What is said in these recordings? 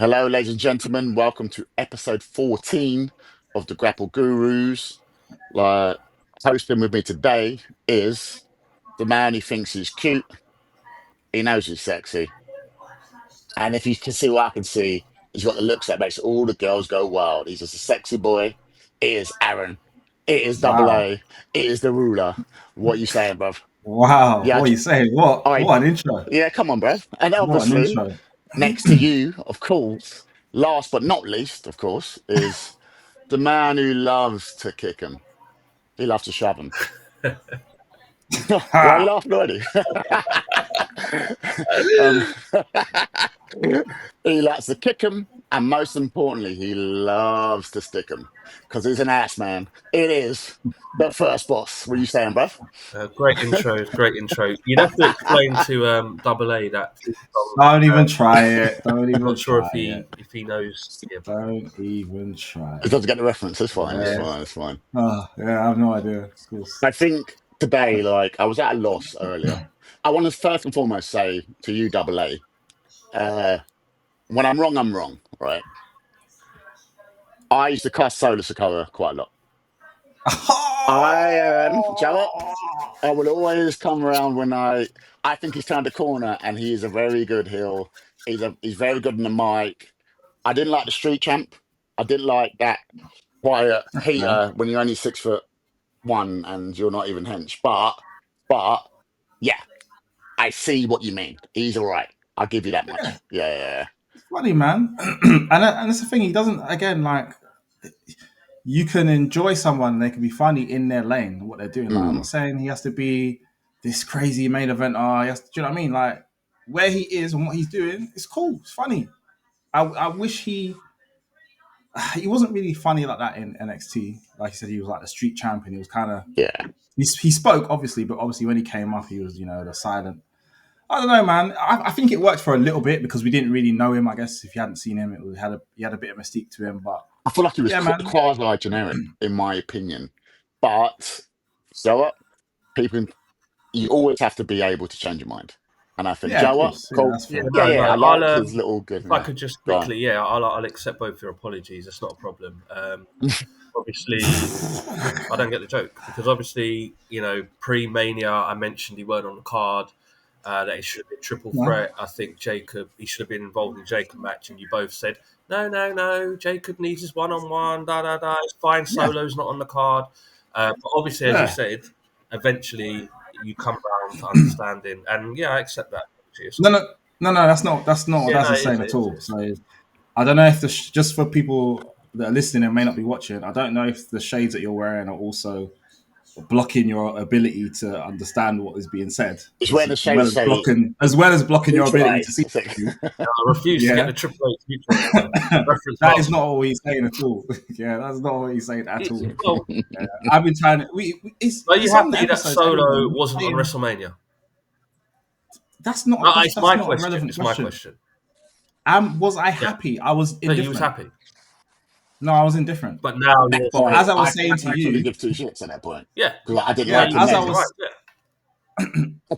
Hello, ladies and gentlemen. Welcome to episode 14 of the Grapple Gurus. Like, hosting with me today is the man who thinks he's cute. He knows he's sexy. And if you can see what I can see, he's got the looks that makes all the girls go wild. He's just a sexy boy. It is Aaron. It is Double Wow. A. It is the ruler. What you saying, bruv? Wow. Yeah, What are you saying? all right. What an intro. Yeah, come on, bruv. And What an obviously, intro. next to you, of course, last but not least, of course, is the man who loves to kick him. He loves to shove him. Why are you Ha! laughing already? um, he likes to kick him, and most importantly, he loves to stick him because he's an ass man. It is the first boss. What are you saying, bruv? Great intro, great intro. You'd have to explain to Double A that theme song. Don't even try it. Don't I'm even not sure try if it. he knows. Yeah, Don't even try He it. doesn't get the reference. It's fine. It's Yeah. fine. It's fine. Oh, yeah, I have no idea. Of course. I think today, like, I was at a loss earlier. I want to first and foremost say to you, Double A, when I'm wrong, right? I used to cuss Solar Sokoa quite a lot. Do you know what? I will always come around when I think he's turned a corner and he is a very good heel. He's very good in the mic. I didn't like the street champ. I didn't like that quiet Yeah. heater when you're only 6'1" and you're not even hench. But yeah, I see what you mean. He's all right. I'll give you that much. Yeah. Funny, man. and that's the thing. He doesn't, again, like, you can enjoy someone, they can be funny in their lane, what they're doing. Like, I'm not saying he has to be this crazy main eventer. Do you know what I mean? Like, where he is and what he's doing, it's cool. It's funny. I wish he wasn't really funny like that in NXT. Like I said, he was like the street champion. He was kind of Yeah. he spoke obviously, but obviously when he came up, he was the silent. I don't know, man. I think it worked for a little bit because we didn't really know him. I guess if you hadn't seen him, he had a bit of mystique to him. But I feel like he was yeah, man. quasi generic, in my opinion. But so what? People, you always have to be able to change your mind. And I think, Yeah, Joe, of what? course. Cool. That's yeah, fair. Yeah, I no. like his little good. If I could just Go on. quickly, I'll accept both your apologies. That's not a problem. Obviously, I don't get the joke because obviously, pre-Mania, I mentioned he weren't on the card. That he should be triple threat. I think he should have been involved in Jacob match, and you both said no. Jacob needs his one-on-one. It's fine. Solo's not on the card. But obviously, as you said, eventually you come around to understanding, and I accept that. No. That's not what that's saying at all. So I don't know if just for people that are listening and may not be watching, I don't know if the shades that you're wearing are also blocking your ability to understand what is being said, It's where the as well shades as say blocking your ability to see. I refuse to get the Triple H reference. That is not what he's saying at all. Yeah, that's not what he's saying at all. Well, I've been trying to. Are you happy that Solo wasn't on WrestleMania? That's not. It's my question. A relevant it's my question. Was I happy? I was indifferent. No, you was happy. No, I was indifferent. But now, as I was saying to you, give two shits at that point. Yeah, because I didn't like as him. I was.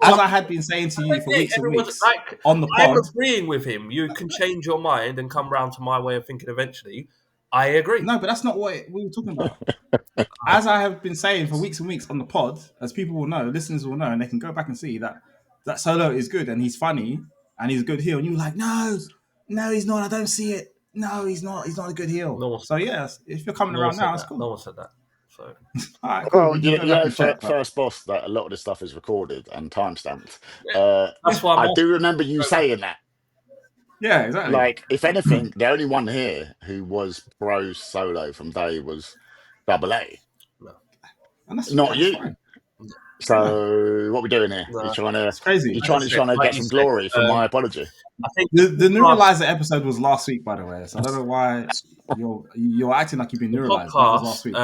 As I had been saying to you for weeks and weeks on the pod, I'm agreeing with him. You can change your mind and come round to my way of thinking eventually. I agree. No, but that's not what we were talking about. As I have been saying for weeks and weeks on the pod, as people will know, listeners will know, and they can go back and see that Solo is good and he's funny and he's a good heel. And you were like, no, he's not. I don't see it. No, he's not. He's not a good heel. So yes, if you're coming around now, it's cool. No one said that. So, all right, cool. Well, first boss, that a lot of this stuff is recorded and timestamped. That's why I do remember you saying that. Yeah, exactly. Like, if anything, the only one here who was pro Solo from day was Double A. No. And that's not you. Fine. So what are we doing here? No, you're trying to, it's crazy. You're trying to get some glory for my apology. I think the Neuralizer episode was last week, by the way. So I don't know why you're acting like you've been neuralized. Last week,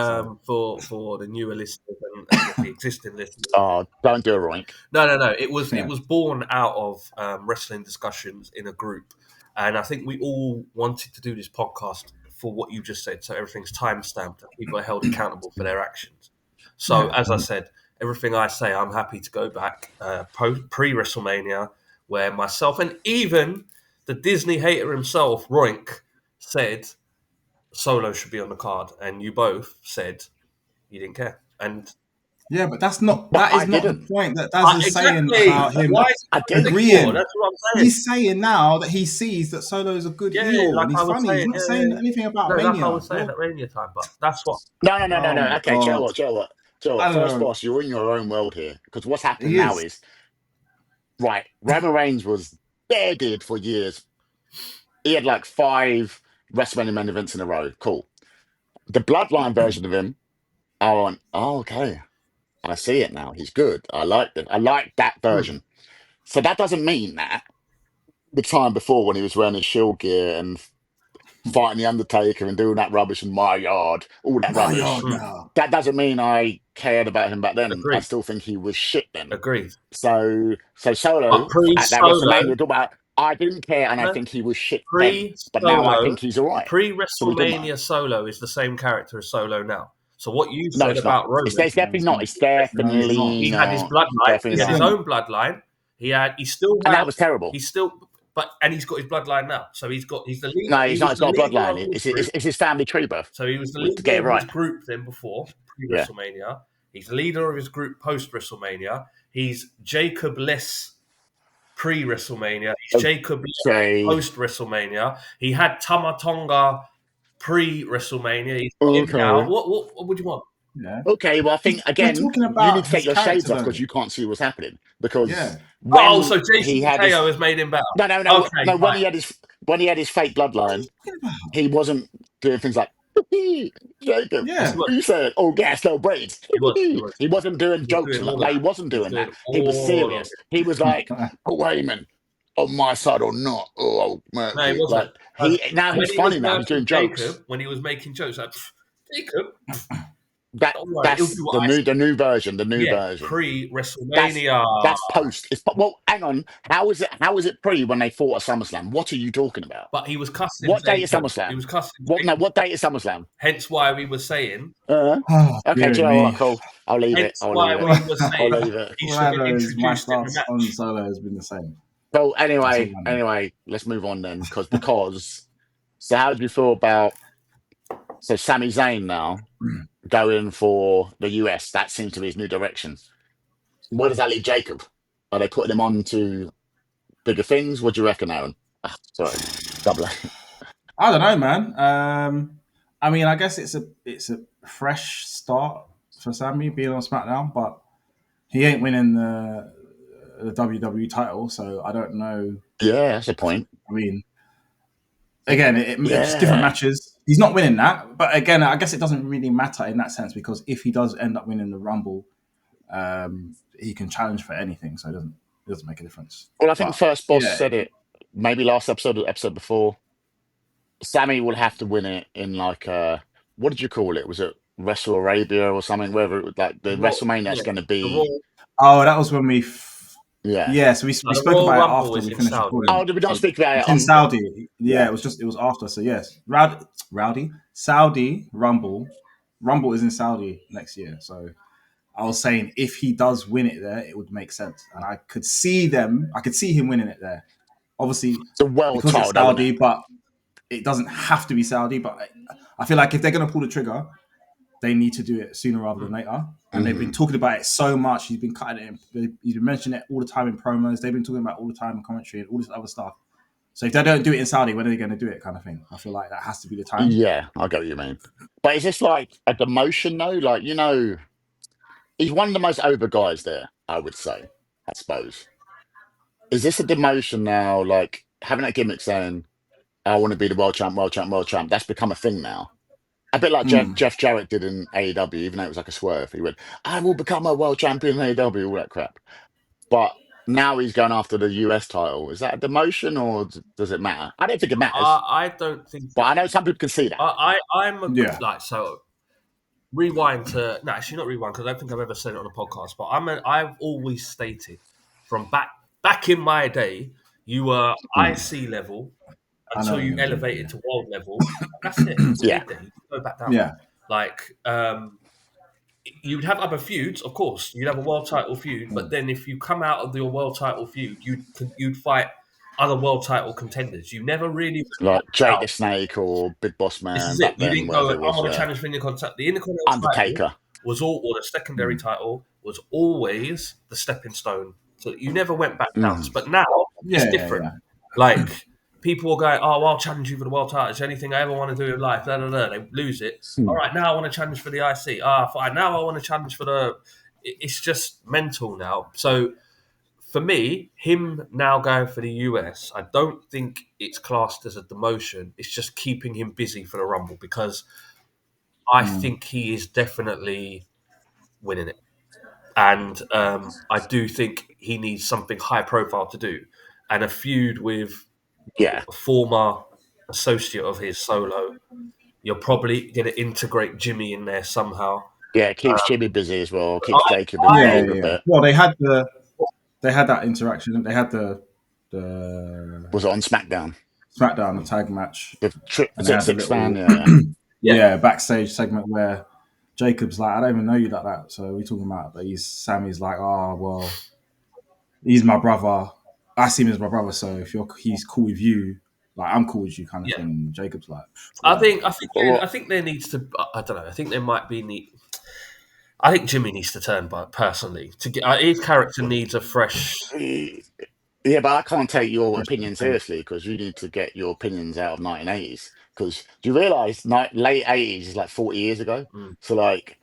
for the newer listeners and the existing listeners. Oh, don't do a roink. No. It was born out of wrestling discussions in a group, and I think we all wanted to do this podcast for what you just said. So everything's time stamped and people are held accountable for their actions. So as I said, everything I say, I'm happy to go back pre WrestleMania, where myself and even the Disney hater himself, Roink, said Solo should be on the card, and you both said you didn't care. And Yeah, but that But I is not the didn't. point that Daz is saying exactly. about him Why is I he didn't. for? agreeing. That's what I'm saying. He's saying now that he sees that Solo is a good Yeah, heel like and he's I was funny. saying, He's not yeah, saying yeah. anything about No, Mania. like I was saying at Mania time, but that's what. No. Oh my Okay, Joe, God. I don't First know. boss, you're in your own world here. Because what's happening He now is. is, right, Roman Reigns was dead for years. He had like 5 WrestleMania main events in a row. Cool. The Bloodline version of him, I went, oh, okay. I see it now. He's good. I like that. I like that version. So that doesn't mean that the time before when he was wearing his Shield gear and fighting the Undertaker and doing that rubbish in my yard, all that My rubbish. yard now. That doesn't mean I cared about him back then. I Agreed. still think he was shit then. Agreed. So But Solo at that pre-Solo, WrestleMania, talk about, I didn't care and I no, think he was shit then. But now I pre-Solo, think he's all right. So we don't mind. pre-WrestleMania Solo is the same character as Solo now. So what you No, said it's not. about Roman, It's definitely not. It's definitely he had his not. bloodline. He Definitely had his not. own bloodline. He still And had, that was terrible. and he's got his bloodline now. So he's the lead. No, He he's not. was It's the not a leader bloodline. of his It's, group. it's, it's his family tree birth. So he was the To get it leader of right. his group then before Yeah. WrestleMania. He's the leader of his group post WrestleMania. He's Jacob Less pre WrestleMania. He's Jacob Less Okay. post WrestleMania. He had Tama Tonga pre WrestleMania. He's got him now. Okay. What would you want? Yeah. Okay, well, I think, We're again, talking you about need to take his your shades character, off though. because you can't see what's happening. Because Yeah. Oh, when so Jason he had his... Mateo has made him better. No, Okay, when he had his fake bloodline, he wasn't doing things like, Jacob, Yeah. what are you saying? Oh, gas, no braids. He was. He wasn't doing jokes. doing all Like, he that. wasn't He was doing that. doing He was all serious. of it. He was like, oh, Wayman, on my side or not. Oh, No, he Mercury. wasn't. Like, now When he's he was funny now. He's doing versus jokes. Jacob, when he was making jokes, like, Jacob, don't worry, he'll That's do what I say. the new version. Pre WrestleMania. That's post. Well, hang on. How is it pre when they fought at SummerSlam? What are you talking about? But he was cussing. What day is Jacob. SummerSlam? He was cussing. What day is SummerSlam? Hence why we were saying. Oh, Okay, dear Joe, me. all right, cool. I'll leave it. Hence why we were saying I'll leave it. he should have My introduced him in the stance on match. Solo has been the same. So That's all I know. anyway, let's move on then, because so how do you feel about Sami Zayn now going for the US? That seems to be his new direction. Where does that leave Jacob? Are they putting him on to bigger things? What do you reckon, Aaron? Sorry, double A. I don't know, man. I mean, I guess it's a fresh start for Sami being on SmackDown, but he ain't winning the WWE title, so I don't know. Yeah, that's a point. I mean, again, it's different matches. He's not winning that, but again, I guess it doesn't really matter in that sense because if he does end up winning the Rumble, he can challenge for anything, so it doesn't make a difference. Well, I think First Boss yeah. said it maybe last episode or the episode before. Sami will have to win it in like what did you call it? Was it Wrestle Arabia or something? Whether it was like the WrestleMania is going to be. Oh, that was when we. Yeah. So we spoke about it after we finished recording. Oh, did we not speak about it? It's in Saudi. Yeah, it was after. So yes, Rowdy Saudi Rumble. Rumble is in Saudi next year. So I was saying if he does win it there, it would make sense, and I could see him winning it there. Obviously, the world because title, it's Saudi, but it doesn't have to be Saudi. But I feel like if they're going to pull the trigger, they need to do it sooner rather than later. And they've been talking about it so much. He's been cutting it. He's been mentioning it all the time in promos. They've been talking about it all the time in commentary and all this other stuff. So if they don't do it in Saudi, when are they going to do it kind of thing? I feel like that has to be the time. Yeah, I get what you mean. But is this like a demotion though? Like, he's one of the most over guys there, I would say, I suppose. Is this a demotion now, like having that gimmick saying, I want to be the world champ, that's become a thing now. A bit like Jeff Jarrett did in AEW, even though it was like a swerve. He went, I will become a world champion in AEW, all that crap. But now he's going after the US title. Is that a demotion or does it matter? I don't think it matters. I don't think so. But I know some people can see that. I'm like, so rewind to, no, actually not rewind because I don't think I've ever said it on a podcast, but I've always stated from back in my day, you were IC level until you elevated to world level. That's it. Yeah. You go back down. Yeah. Like, you'd have other feuds, of course. You'd have a world title feud, but then if you come out of your world title feud, you'd fight other world title contenders. You never really like Jake the out. Snake or Big Boss This Man is it. back You then, didn't go, whatever I it was. want to Yeah. challenge for the Intercontinental. The Intercontinental title Undertaker. was all, or the secondary title was always the stepping stone. So you never went back down. But now it's different. Like, people will go, oh, I'll challenge you for the world title. It's anything I ever want to do in life. They lose it. All right, now I want to challenge for the IC. Fine. Now I want to challenge for the. It's just mental now. So for me, him now going for the US, I don't think it's classed as a demotion. It's just keeping him busy for the Rumble because I think he is definitely winning it. And I do think he needs something high profile to do. And a feud with Yeah. a former associate of his, Solo, you're probably going to integrate Jimmy in there somehow. Yeah, it keeps Jimmy busy as well. Keeps Jacob in Yeah, for a yeah. bit. Well, they had that interaction. They had the Was it on SmackDown? SmackDown, the tag match. The And they had the six man, little yeah. backstage segment where Jacob's like, I don't even know you like that. So we're talking about, but Sammy's like, oh well, he's my brother. I see him as my brother. So if he's cool with you, like I'm cool with you, kind of thing. And Jacob's like, I think there needs to. I don't know. I think there might be need. I think Jimmy needs to turn, but personally, to get his character needs a fresh. Yeah, but I can't take your opinion seriously because you need to get your opinions out of 1980s. Because do you realise late 80s is like 40 years ago? So like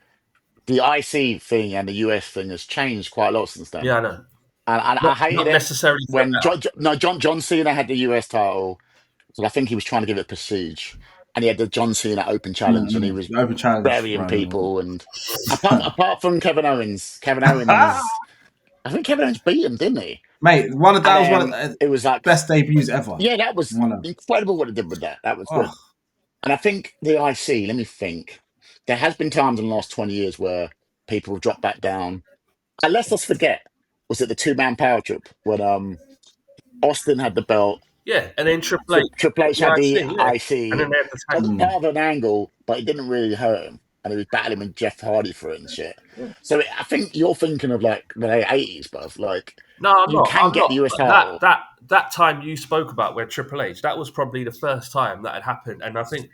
the IC thing and the US thing has changed quite a lot since then. Yeah, I know. And I hated not it necessarily when John Cena had the US title. So I think he was trying to give it prestige, and he had the John Cena Open Challenge, and he was Open Challenge burying people. And apart from Kevin Owens, I think Kevin Owens beat him, didn't he? Mate, it was like best debuts ever. Yeah, that was incredible what it did with that. That was good. And I think the IC, let me think. There has been times in the last 20 years where people have dropped back down. And let's forget, was it the 2-man power trip when Austin had the belt? Yeah, and then Triple H had the IC, and then it was part of an angle, but it didn't really hurt him. And he was battling with Jeff Hardy for it and shit. So I think you're thinking of like the late 80s, bruv. Like, no, I'm you not. can get the US title. That time you spoke about where Triple H, that was probably the first time that had happened. And I think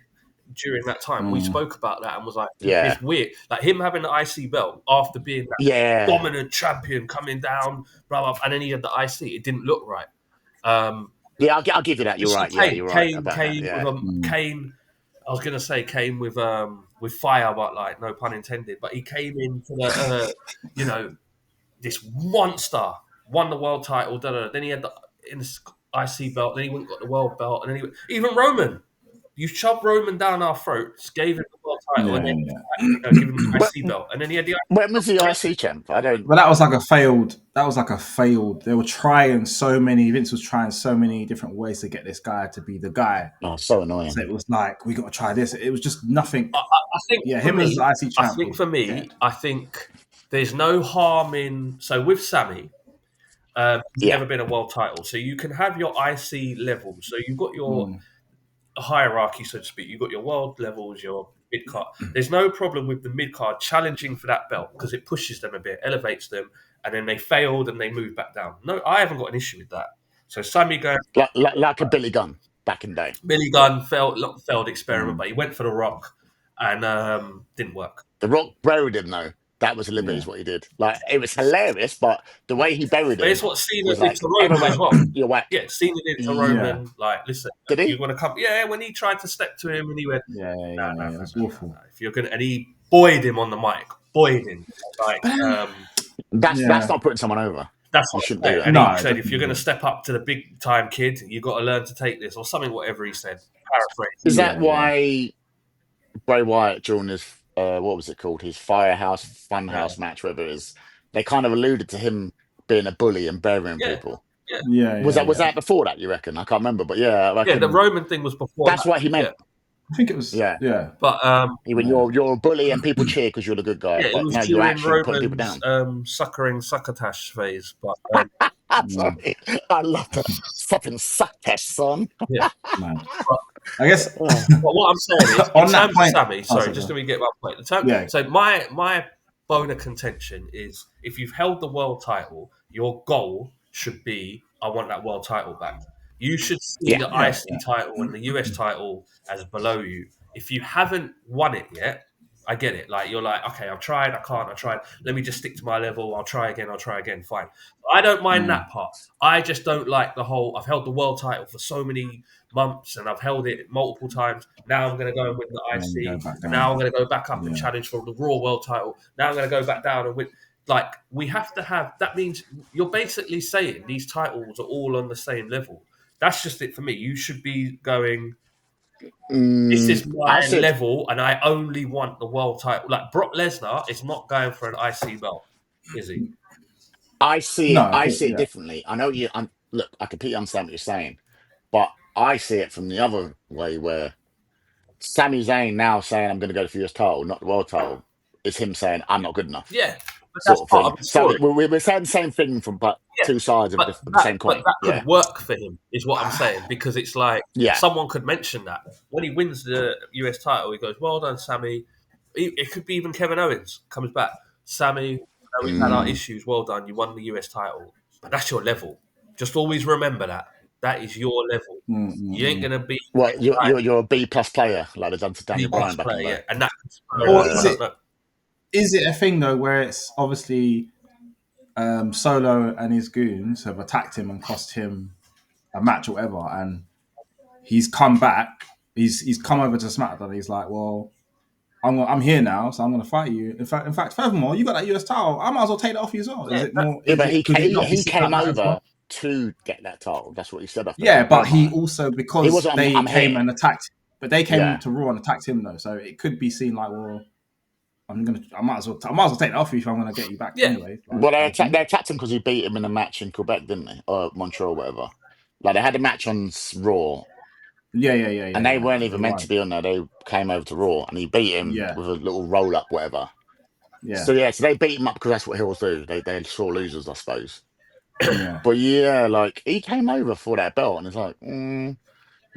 during that time we spoke about that and was like, it's weird. Like him having the IC belt after being that dominant champion coming down, blah, blah, and then he had the IC. It didn't look right. Yeah, I'll give you that. You're right. You're right. Kane. I was going to say Kane with fire, but like no pun intended. But he came into the this monster, won the world title. Then he had the IC belt. Then he went and got the world belt, and then even Roman. You shoved Roman down our throats, gave him the world title, and then give him the IC belt, and then he had the. When was the IC champ? I don't. But that was like a failed. They were trying so many. Vince was trying so many different ways to get this guy to be the guy. Oh, so annoying! So it was like we got to try this. It was just nothing. I think. Yeah, him as IC champ. I think for me, I think there's no harm in. So with Sami, he's never been a world title, so you can have your IC level. So you've got your hierarchy, so to speak. You've got your world levels, your mid-card. There's no problem with the mid-card challenging for that belt because it pushes them a bit, elevates them, and then they failed and they move back down. No, I haven't got an issue with that. So Sami going... Like a Billy Gunn back in the day. Billy Gunn failed experiment, but he went for The Rock and didn't work. The Rock buried him, though. That was deliberate, is what he did. Like, it was hilarious, but the way he buried But him... it's what Cena did to Roman as well. You're whack. Yeah, Cena did it to Roman. Like, listen, did he? You want to come? Yeah, when he tried to step to him and he went, that's awful. If you're gonna, and he buoyed him on the mic, buoyed him. Like, that's not putting someone over. That's what you shouldn't do that. And he said, if you're going to step up to the big time, kid, you got to learn to take this, or something. Whatever he said, paraphrase. Is that why Bray Wyatt during his what was it called? His Firehouse Funhouse match, whatever it is, they kind of alluded to him being a bully and burying people. Was that before that? You reckon? I can't remember, but the Roman thing was before. That's what he meant. I think it was. Yeah. But when you're a bully and people cheer because you're the good guy. Yeah, but it was no, you're actually putting people down. Suckering succotash phase, but sorry, I love that fucking succotash, son. Yeah, man. I guess. But what I'm saying is, in terms of Sami, sorry, just let me get my point. So my bone of contention is, if you've held the world title, your goal should be, I want that world title back. You should see Yeah. the IC title and the US title as below you. If you haven't won it yet, I get it. Like you're like, okay, I've tried, I can't, I tried. Let me just stick to my level. I'll try again. Fine. I don't mind that part. I just don't like the whole. I've held the world title for so many months and I've held it multiple times. Now I'm going to go and win the IC. Now I'm going to go back up and challenge for the Raw world title. Now I'm going to go back down and win. Like we have to have. That means you're basically saying these titles are all on the same level. That's just it for me. You should be going. This is my level, and I only want the world title. Like Brock Lesnar is not going for an IC belt, is he? I see it differently. I know you. Look, I completely understand what you're saying, but I see it from the other way, where Sami Zayn now saying I'm going to go for the US title, not the world title, is him saying I'm not good enough. Yeah, but sort that's of part thing. of the story. So we're saying the same thing from two sides of the same coin. But that could work for him, is what I'm saying, because it's like someone could mention that when he wins the US title, he goes, "Well done, Sami." It could be even Kevin Owens comes back. Sami, we've had our issues. Well done, you won the US title, but that's your level. Just always remember that. That is your level. You ain't gonna be. Well, you're a B+ player, like they've done to Daniel Bryan back in the day. And that. Is it a thing though where it's obviously Solo and his goons have attacked him and cost him a match or whatever, and he's come back. He's come over to SmackDown. He's like, well, I'm here now, so I'm going to fight you. In fact, furthermore, you got that US title. I might as well take that off you as well. Is it more? Yeah, but he came over to get that title. That's what he said. Yeah, but he also, because they came and attacked, but they came to Raw and attacked him though. So it could be seen like, well, I might as well take that off you if I'm going to get you back anyway. Like, well, they attacked him because he beat him in a match in Quebec, didn't they? Or Montreal, whatever. Like they had a match on Raw. Yeah. And they weren't even meant to be on there. They came over to Raw and he beat him with a little roll up, whatever. Yeah. So they beat him up because that's what heels do. They're sore losers, I suppose. Yeah. But like he came over for that belt, and it's like,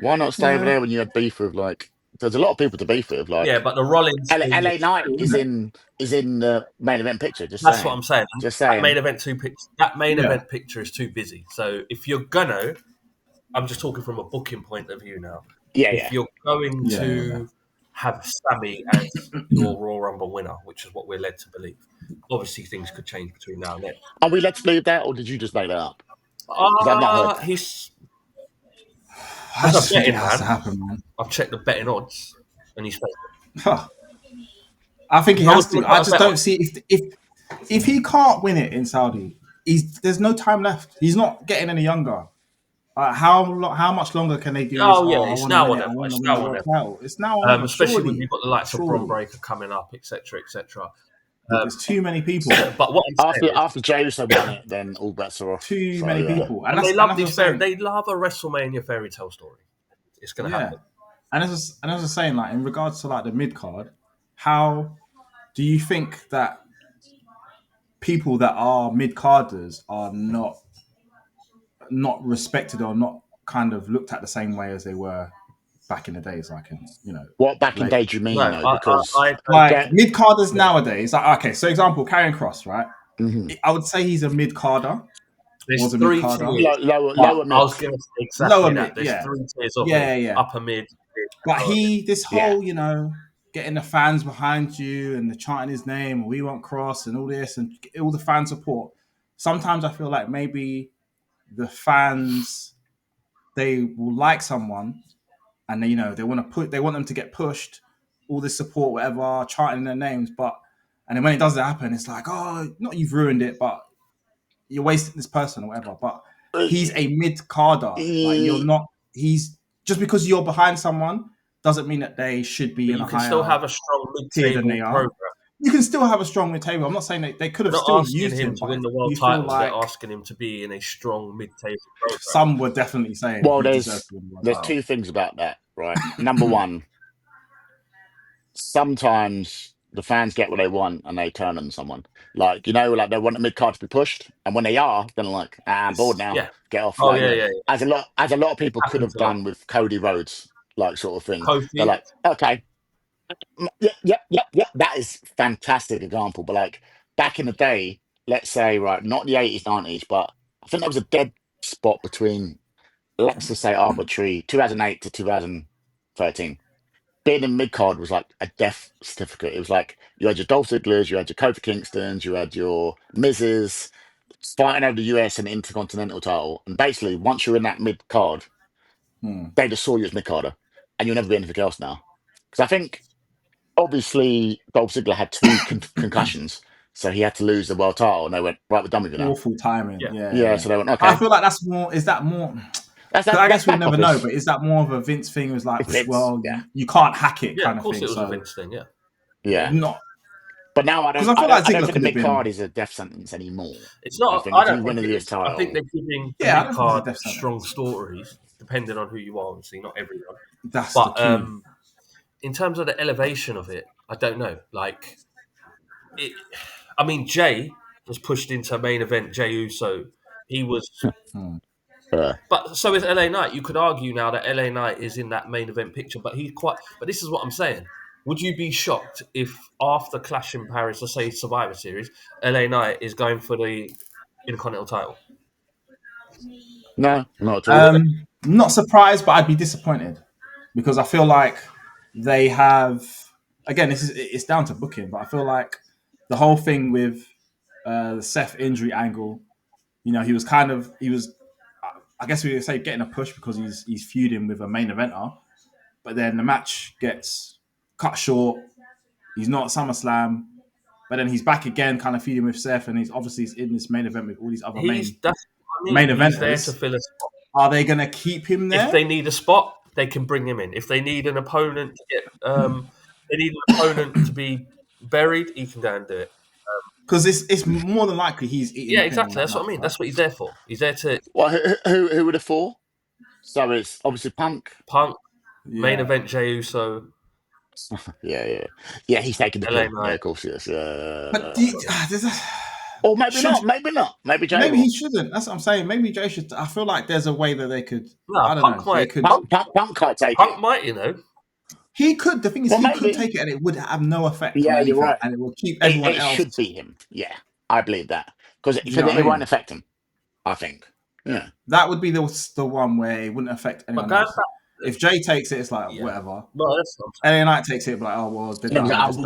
why not stay over there when you had beef with like? There's a lot of people to beef with, like but the Rollins LA Knight is in the main event picture. That's what I'm saying. Just saying. That main event picture is too busy. So if you're gonna, I'm just talking from a booking point of view now. If you're going to have Sami as your Royal Rumble winner, which is what we're led to believe, obviously things could change between now and then. Are we led to believe that, or did you just make that up? I've not heard. That's a betting man. Happen, man. I've checked the betting odds, and he's fake. I think he has to. I just don't see if he can't win it in Saudi. There's no time left. He's not getting any younger. How much longer can they do this? It's now or never. It's now or never. Especially when you've got the likes of Braun Breaker coming up, etc., etc. There's too many people. But what after Jey Uso won it, then all bets are off. Too many people, and they love these. They love a WrestleMania fairy tale story. It's going to happen. And as I was saying, like in regards to like the mid card, how do you think that people that are mid carders are not respected or not kind of looked at the same way as they were back in the days? Like, what back in the day do you mean? Because mid carders nowadays, like, okay, so example, Karrion Kross, right? Mm-hmm. I would say he's a mid carder. There's three tiers. Lower mid. I was going to say exactly lower that. Mid, There's 3 tiers of mid, upper mid. But this whole, getting the fans behind you and the chanting his name, we want Cross and all this and all the fan support. Sometimes I feel like maybe the fans, they will like someone and they want them to get pushed, all this support, whatever, chanting their names, and then when it doesn't happen, it's like, oh, not you've ruined it, but you're wasting this person or whatever. But he's a mid-carder. Like you're not. He's just because you're behind someone doesn't mean that they should be in a higher. You can still have a strong mid-table program. You can still have a strong mid-table. I'm not saying that they could have still used him to win the world title. They're asking him to be in a strong mid-table program. Some were definitely saying. Well, there's 2 things about that, right? Number one, sometimes the fans get what they want and they turn on someone. Like, like they want the mid card to be pushed, and when they are, then like, I'm bored now. Get off. As a lot of people could have done with Cody Rhodes, like sort of thing. They're like, okay, yep. That is fantastic example. But like back in the day, let's say, right, not the 80s, 90s, but I think there was a dead spot between let's just say arbitrary, 2008 to 2013. Being in mid-card was like a death certificate. It was like you had your Dolph Zigglers, you had your Kofi Kingstons, you had your Miz's fighting over the US and Intercontinental title. And basically, once you're in that mid-card, they just saw you as mid-carder. And you'll never be anything else now. Because I think, obviously, Dolph Ziggler had two concussions. So he had to lose the world title. And they went, right, we're done with you now. Awful timing. Yeah. Yeah, so they went, okay. I feel like that's more. Is that more? That's I guess we'll back never office. know. But is that more of a Vince thing? It was like, It's Vince, well, yeah. you can't hack it Yeah, kind of course thing. it was So a Vince thing. Yeah. Yeah. not. But now I don't, 'Cause I feel like I don't Ziggler think the could have mid-card been- is a death sentence anymore. It's not. I think I if you don't win think the it US is. I title. think they're giving Yeah, I don't think it's a mid-card death sentence. strong stories, depending on who you are. Obviously, not everyone. That's But the key. in terms of the elevation of it, I don't know. Like, I mean, Jay was pushed into main event. Jey Uso, he was. But so is LA Knight. You could argue now that LA Knight is in that main event picture, but he's quite. But this is what I'm saying. Would you be shocked if after Clash in Paris, let's say Survivor Series, LA Knight is going for the Intercontinental title? No, not at all. Not surprised, but I'd be disappointed because I feel like they have. Again, it's down to booking, but I feel like the whole thing with the Seth injury angle, he was. I guess we would say getting a push because he's feuding with a main eventer, but then the match gets cut short. He's not at SummerSlam, but then he's back again, kind of feuding with Seth, and he's in this main event with all these other main main eventers. He's there to fill a spot. Are they going to keep him there? If they need a spot, they can bring him in. If they need an opponent to get, they need an opponent to be buried, he can go and do it. Because it's more than likely he's eating. Yeah, exactly. That's what I mean. That's what he's there for. He's there to. Well, who would have thought? So it's obviously Punk. Main event Jey Uso. Yeah. He's taking the pin. Yeah, of course, yes. But or maybe not. Maybe Jey. Maybe he shouldn't. That's what I'm saying. Maybe Jey should. I feel like there's a way that they could. No, I don't Punk know. Might, Punk can't take it. Punk might, He could. The thing is, he could take it, and it would have no effect. Yeah, you're right, and it will keep everyone else. It should be him. Yeah, I believe that because it won't affect him. I think. Yeah, that would be the one where it wouldn't affect anyone else. If Jey takes it, it's like whatever. No, that's not. LA Knight takes it, like, oh well,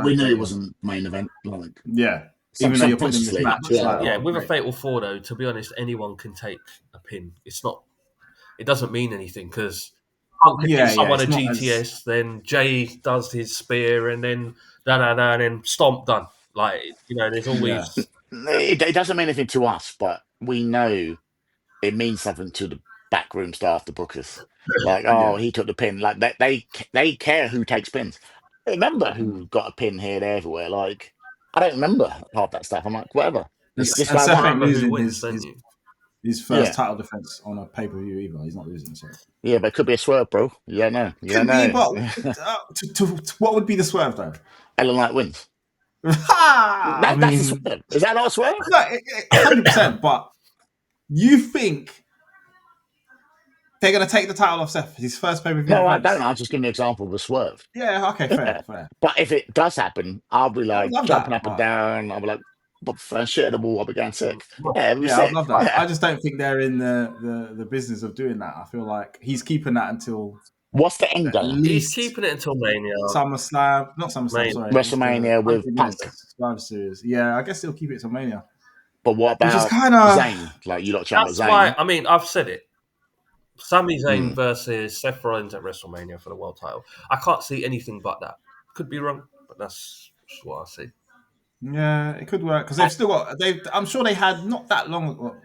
we knew it wasn't main event. Like, even though you're putting in this match. With a Fatal 4 though, to be honest, anyone can take a pin. It's not. It doesn't mean anything because Punk can give someone a GTS, then Jey does his spear, and then and then stomp done. Like there's always. It doesn't mean anything to us, but we know it means something to the backroom staff, the bookers. Like, he took the pin. Like they care who takes pins. I remember who got a pin here, there, everywhere. Like, I don't remember half that stuff. I'm like, whatever. Seth ain't losing his first title defense on a pay-per-view either. He's not losing. So yeah, but it could be a swerve, bro. You don't know. But what would be the swerve though? Allin Knight wins. That's a swerve. Is that not a swerve? No, 100%. But you think they're going to take the title off Seth? His first pay-per-view? No, I don't. I'm just giving you an example of a swerve. Yeah, okay, fair. But if it does happen, I'll be like jumping up and down. I'll be like, shit at the wall. I'll be going sick. Yeah, I love that. I just don't think they're in the business of doing that. I feel like he's keeping that until. What's the end game? He's keeping it until Mania. SummerSlam, not SummerSlam, sorry. WrestleMania with Punk. Survivor Series. Yeah, I guess he'll keep it till Mania. But what about Zane? Like, you lot chat about Zane. That's why, I mean, I've said it. Sami Zayn versus Seth Rollins at WrestleMania for the world title. I can't see anything but that. Could be wrong, but that's what I see. Yeah, it could work because they've still got. I'm sure they had not that long,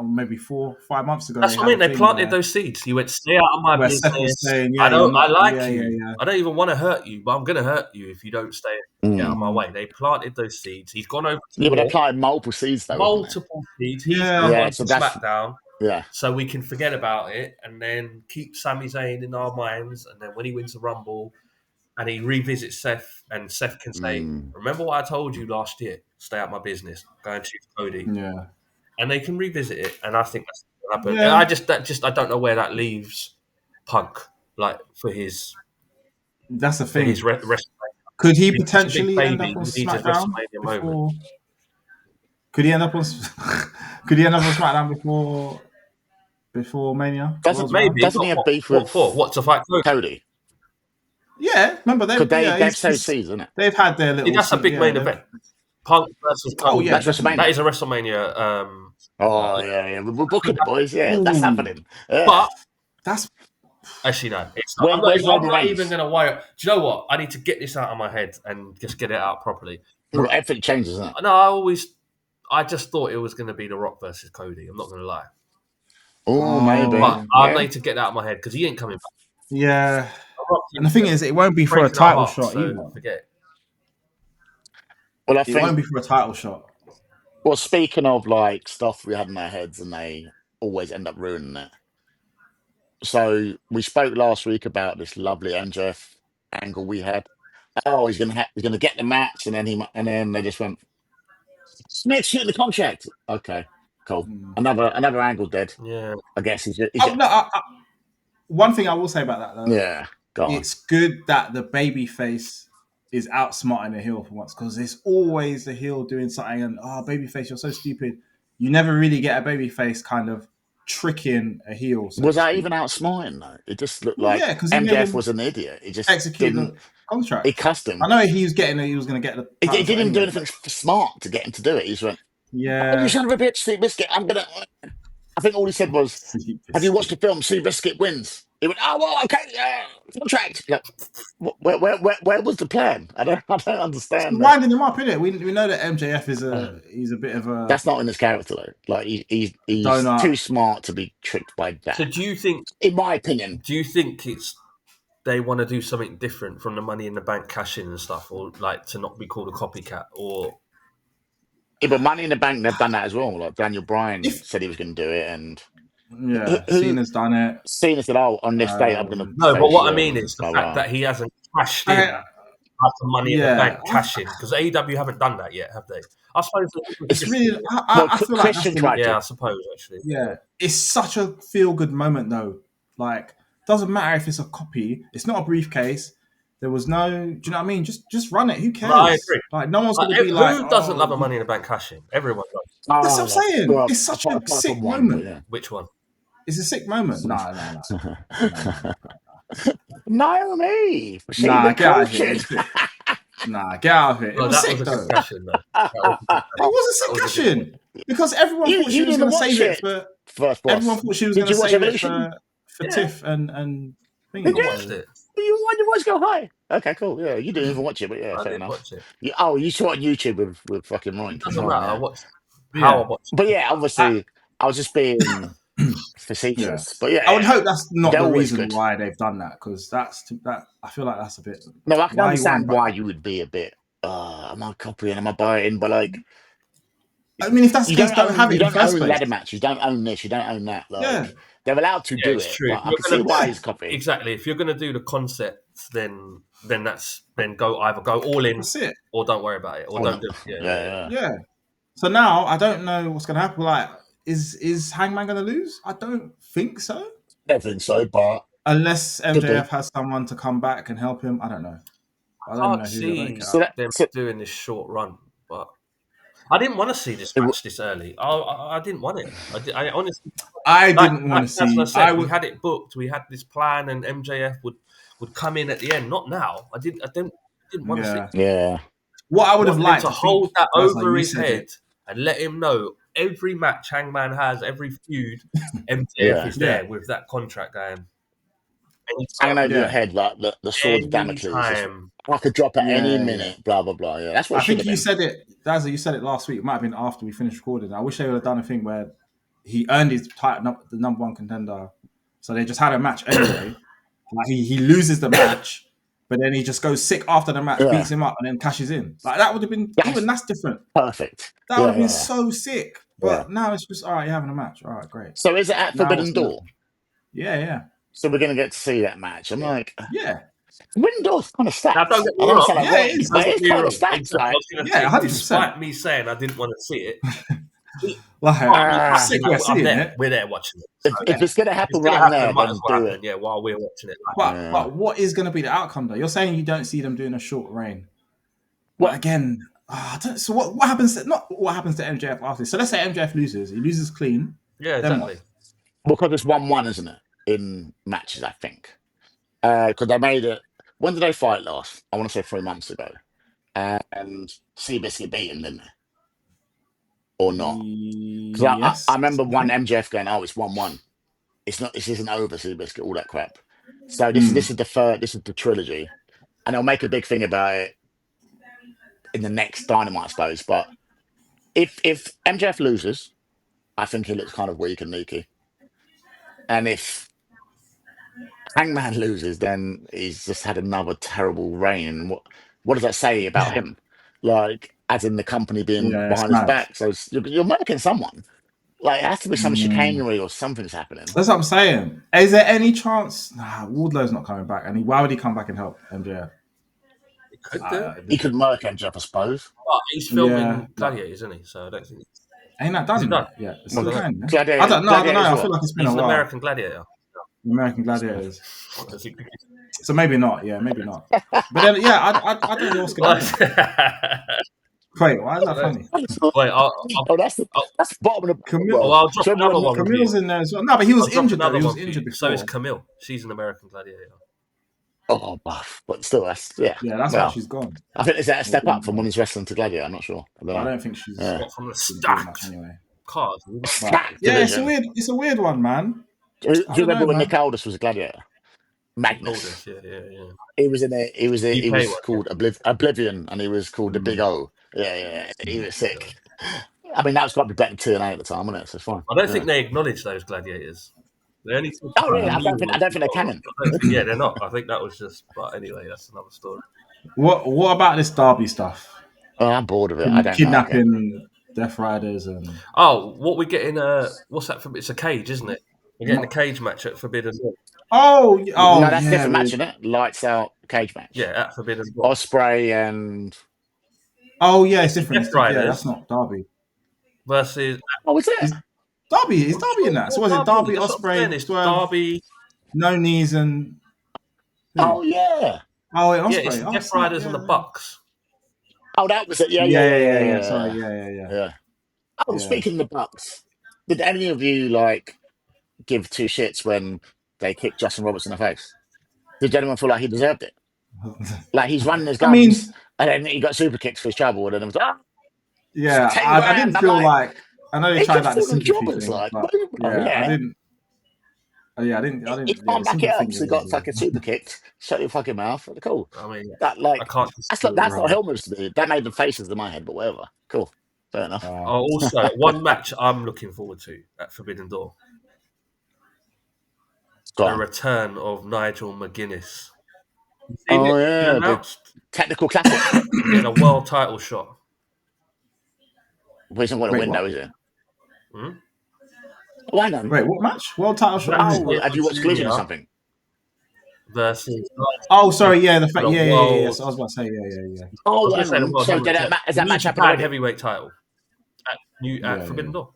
maybe 4-5 months ago. That's what I mean. They planted those seeds. You went, stay out of my business. Saying, I like you. Yeah. I don't even want to hurt you, but I'm going to hurt you if you don't stay out of my way. They planted those seeds. He's gone over. But they planted multiple seeds, though. Multiple seeds. He's gone on to SmackDown. Yeah. So we can forget about it and then keep Sami Zayn in our minds. And then when he wins the Rumble and he revisits Seth, and Seth can say, remember what I told you last year? Stay out of my business. Go and choose Cody. Yeah. And they can revisit it. And I think that's what happened. Yeah. I don't know where that leaves Punk, like, for his. That's the thing. His could he potentially end up on SmackDown before? Could he end up on SmackDown before before Mania. Doesn't Maybe. doesn't he have beef What with for? What, to fight Cody? Cody? Yeah, remember Because they've he's- sowed seeds, isn't it? they've had their little. That's a big main event. Punk versus Cody. Oh yeah, That's WrestleMania. That is a WrestleMania. Oh yeah. We're booking it, boys. Yeah, that's Ooh. happening. Yeah. But That's actually, no. It's Where- not, where's I'm Roman not Reigns? even going to wire. Do you know what? I need to get this out of my head and just get it out properly. Well, everything changes, isn't it? No, I just thought it was going to be The Rock versus Cody. I'm not going to lie. Oh, maybe. But I Yeah. need to get that out of my head because he ain't coming back. yeah. The Rock And the thing is, it won't be for a breaking our title hearts, shot so either. forget it. Well, I It won't think. be for a title shot. Well, speaking of like stuff we had in our heads, and they always end up ruining it. So we spoke last week about this lovely MJF angle we had. Oh, he's gonna get the match, and then they just went, Smith shoot the contract. Okay, cool. Another angle dead. Yeah. I guess he's just, One thing I will say about that though, yeah. Go on. it's good that the baby face is outsmarting the heel for once, because it's always the heel doing something and babyface, you're so stupid. You never really get a babyface kind of tricking a heel. So Was to that speak. even outsmarting though? It just looked Well, like yeah, 'cause he made MJF him was an idiot. He just execute didn't. the contract? He cussed him. I know he was going to get the. He title didn't even do anyway, anything smart to get him to do it. He just went, "Oh, Yeah. you son of a bitch, Steve Biscuit! I'm gonna." I think all he said was, "Have you watched the film? Steve Biscuit wins." He went, "Oh well, okay, yeah, contract." Like, where was the plan? I don't understand. That. Winding him up, innit? We know that MJF is he's a bit of a. That's not in his character though. Like he's Donut. too smart to be tricked by that. So do you think in my opinion, it's they want to do something different from the Money in the Bank cash in and stuff, or like to not be called a copycat, or yeah, but Money in the Bank, they've done that as well. Like Daniel Bryan said he was going to do it, and Yeah, Cena's done it. Cena said, "Oh, on this date, I'm going to." No, but what I mean is the fact that he hasn't cashed in like a Money in the Bank cash in, because AEW haven't done that yet, have they? I suppose it's really. I feel like Christian tried to. Yeah, I suppose actually. Yeah, it's such a feel good moment though. Like, doesn't matter if it's a copy. It's not a briefcase. There was no. Do you know what I mean? Just run it. Who cares? No, I agree. Like, no one's going to be who like. doesn't love a Money in the Bank cash in? Everyone does. That's what I'm saying. Well, It's such a apart sick from one, moment. yeah. Which one? It's a sick moment. No. Naomi, Nah, get out of here. Nah, get out of here. It No, was that sick was a though. concussion though. It was a concussion because everyone You- thought she you was didn't going to watch save it it. for. First boss. Everyone thought she was Did going to you watch save it Evolution? for Tiff and. Did you? I watched it. Why did your voice go high? Okay, cool. Yeah, you didn't even watch it, but yeah, I fair did enough. watch it. You saw it on YouTube with fucking Ryan. It doesn't Oh, matter. yeah. I watched how I watched it. But yeah, obviously, I was just being facetious. But yeah, I would hope that's not they're the always reason good. why they've done that, because that I feel like that's a bit. No, I can Why you understand want- why you would be a bit. Am I copying? Am I buying? But like, I mean, if that's the you case, don't don't have it you in the don't first own place. ladder matches. You don't own this. You don't own that. Like, Yeah. they're allowed to do it's it. true. But I You're can see gonna- why he's copying. Exactly. If you're going to do the concept, then go either go all in That's it. or don't worry about it, or Or don't not. do it. Yeah. Yeah. So now I don't know what's going to happen. Like, is Hangman going to lose? I don't think so. I think so, but Unless Could be. MJF has someone to come back and help him. I don't know. I don't know Can't who they're see going to So that- them so- doing this short run, but I didn't want to see this match this early. I didn't want it. I honestly, I didn't want to As see. I said, we would. had it booked. We had this plan, and MJF would come in at the end. Not now. I didn't want to see. Yeah. yeah. What I would have wanted him liked to I hold think, that was like over you his said head it. and let him know every match Hangman has, every feud, MJF Yeah. is there with that contract going. Hanging over Yeah. your head like the sword of Damocles. It's just, Anytime. I could drop at any Yeah. minute. Blah blah blah. Yeah, that's what I it should think have you been. said it, Dazza. You said it last week. It might have been after we finished recording. I wish they would have done a thing where he earned his title, the number one contender. So they just had a match anyway. Like he loses the match, but then he just goes sick after the match, Yeah. beats him up, and then cashes in. Like that would have been that's different. Perfect. That would have been Yeah. so sick. But now it's just all right. You're having a match. All right, great. So is it at Now Forbidden it's Door? Yeah. So we're going to get to see that match. I'm like, Yeah. Forbidden Door's kind of stacked. Now, don't get me I don't wrong. sound like Yeah, Rollins, it is. but Don't get it's me kind wrong. of stacked. Exactly. I Like, was gonna Yeah, say, 100%. despite me saying I didn't want to see it, Like sick. We're seeing there. it. We're there watching it. if it's going to It's happen gonna right happen, there, might then as well do happen, it. yeah, while we're watching it. Like, But what is going to be the outcome though? You're saying you don't see them doing a short reign. What- But again, so what happens? Not what happens to MJF after this. So let's say MJF loses. He loses clean. yeah, Then exactly. Because it's 1-1, isn't it? In matches, I think. Because they made it. When did they fight last? I want to say 3 months ago. And Seabiscuit beat him, didn't they? Or not? Because I Yes, remember I one think. MJF going, "Oh, it's 1-1. It's not. This isn't over, Seabiscuit. All that crap." So this Mm. is the third. This is the trilogy, and they'll make a big thing about it in the next Dynamite, I suppose. But if MJF loses, I think he looks kind of weak and leaky. And if Hangman loses, then he's just had another terrible reign. And what does that say about him? Like, as in the company being Yeah, it's behind his mad. back. So you're murking someone. Like, it has to be some Mm. chicanery or something's happening. That's what I'm saying. Is there any chance? Nah, Wardlow's not coming back. And why would he come back and help MJF? It could do. He could murk MJF, I suppose. But he's Yeah, filming like, Gladiator, isn't he? So I don't think ain't that is it done done. yet? It's I still Well, don't know. playing. Yeah? I Gladiator, don't know. I don't know. Gladiator's I feel what? like it's been He's a an while. American Gladiator. American Gladiators. Does he- So maybe not. Yeah, maybe not. But then, yeah, I don't know what's going to happen. Wait, why is that funny? Wait, Oh, that's the I'll, bottom of the Camille, I'll well. drop So another everyone, one with you. Camille's in there as well. No, but he was I'll drop injured though. another He was one for injured you. So is before. Camille. She's an American Gladiator. oh, buff, but still, that's Yeah, that's why Well, she's gone. I think is that a step up from women's wrestling to Gladiator? I'm not sure. I don't I know. don't think she's Yeah. What, from the been doing much stacked anyway. card? But Stacked yeah, division. it's a weird one, man. Do you I don't remember know, when man. Nick Aldis was a Gladiator? Magnus. Holders, yeah. He was in it. He UK was one, yeah. called Oblivion, and he was called the Big O. Yeah. He was sick. I mean, that was got to be better than TNA at the time, wasn't it? So it's fine. I don't Yeah. think they acknowledge those gladiators. They only talk Oh, about really? the I new don't think ones. they're canon. I don't think, yeah, they're not. I think that was just. But anyway, that's another story. What about this Darby stuff? Oh, I'm bored of it. I don't like it. Kidnapping Death Riders and Oh, what we getting? What's that? It's a cage, isn't it? We're getting a cage match at Forbidden Door. No, that's a yeah, different match, isn't it? Lights out cage match. Yeah, at Forbidden Door. Osprey and it's different. Death Yeah, that's Riders not Darby. versus. oh, is it? Is Darby in that? So was it Darby, That's what I'm saying. Osprey, It's Swerve, Darby. No Knees, and who? Oh, yeah. Oh, wait, Yeah, Osprey. it's Oh, Death snap, Riders and the yeah. Bucks. Oh, that was it. Yeah. Yeah. Sorry, yeah. Yeah. Oh, Yeah. speaking of the Bucks, did any of you like give two shits when they kicked Justin Roberts in the face? Did anyone feel like he deserved it? Like he's running his I mean, guns, and then he got super kicks for his trouble, and then it was yeah, 10 I didn't grand. I'm feel like, like I know they he tried can like the still do sympathy jobbers, thing, like, but oh yeah, I yeah. didn't. Yeah, I didn't. He Yeah, the can't back it sympathy up, thing so he was got a bit. fucking super kicked. Shut your fucking mouth. Cool. I mean, That I can't disagree. that's not Right. heel moves to me. That made the faces in my head, but whatever. Cool. Fair enough. Also, one match I'm looking forward to at Forbidden Door: Go the on. return of Nigel McGuinness. You seen Oh it? Been yeah, the announced. technical classic. Getting a world title shot. He's not going to Wait, win though, what? is he? Hmm? Why not? Wait, what match? World title shot? What do you mean? Oh, have you watched Collision or Jr. something? versus Oh, sorry. Yeah, the fact. the Yeah. world. So I was about to say, yeah. I was Oh, going to hang say the on. world So heavyweight did title. has The that New match happened Japan already? heavyweight title at Forbidden Door.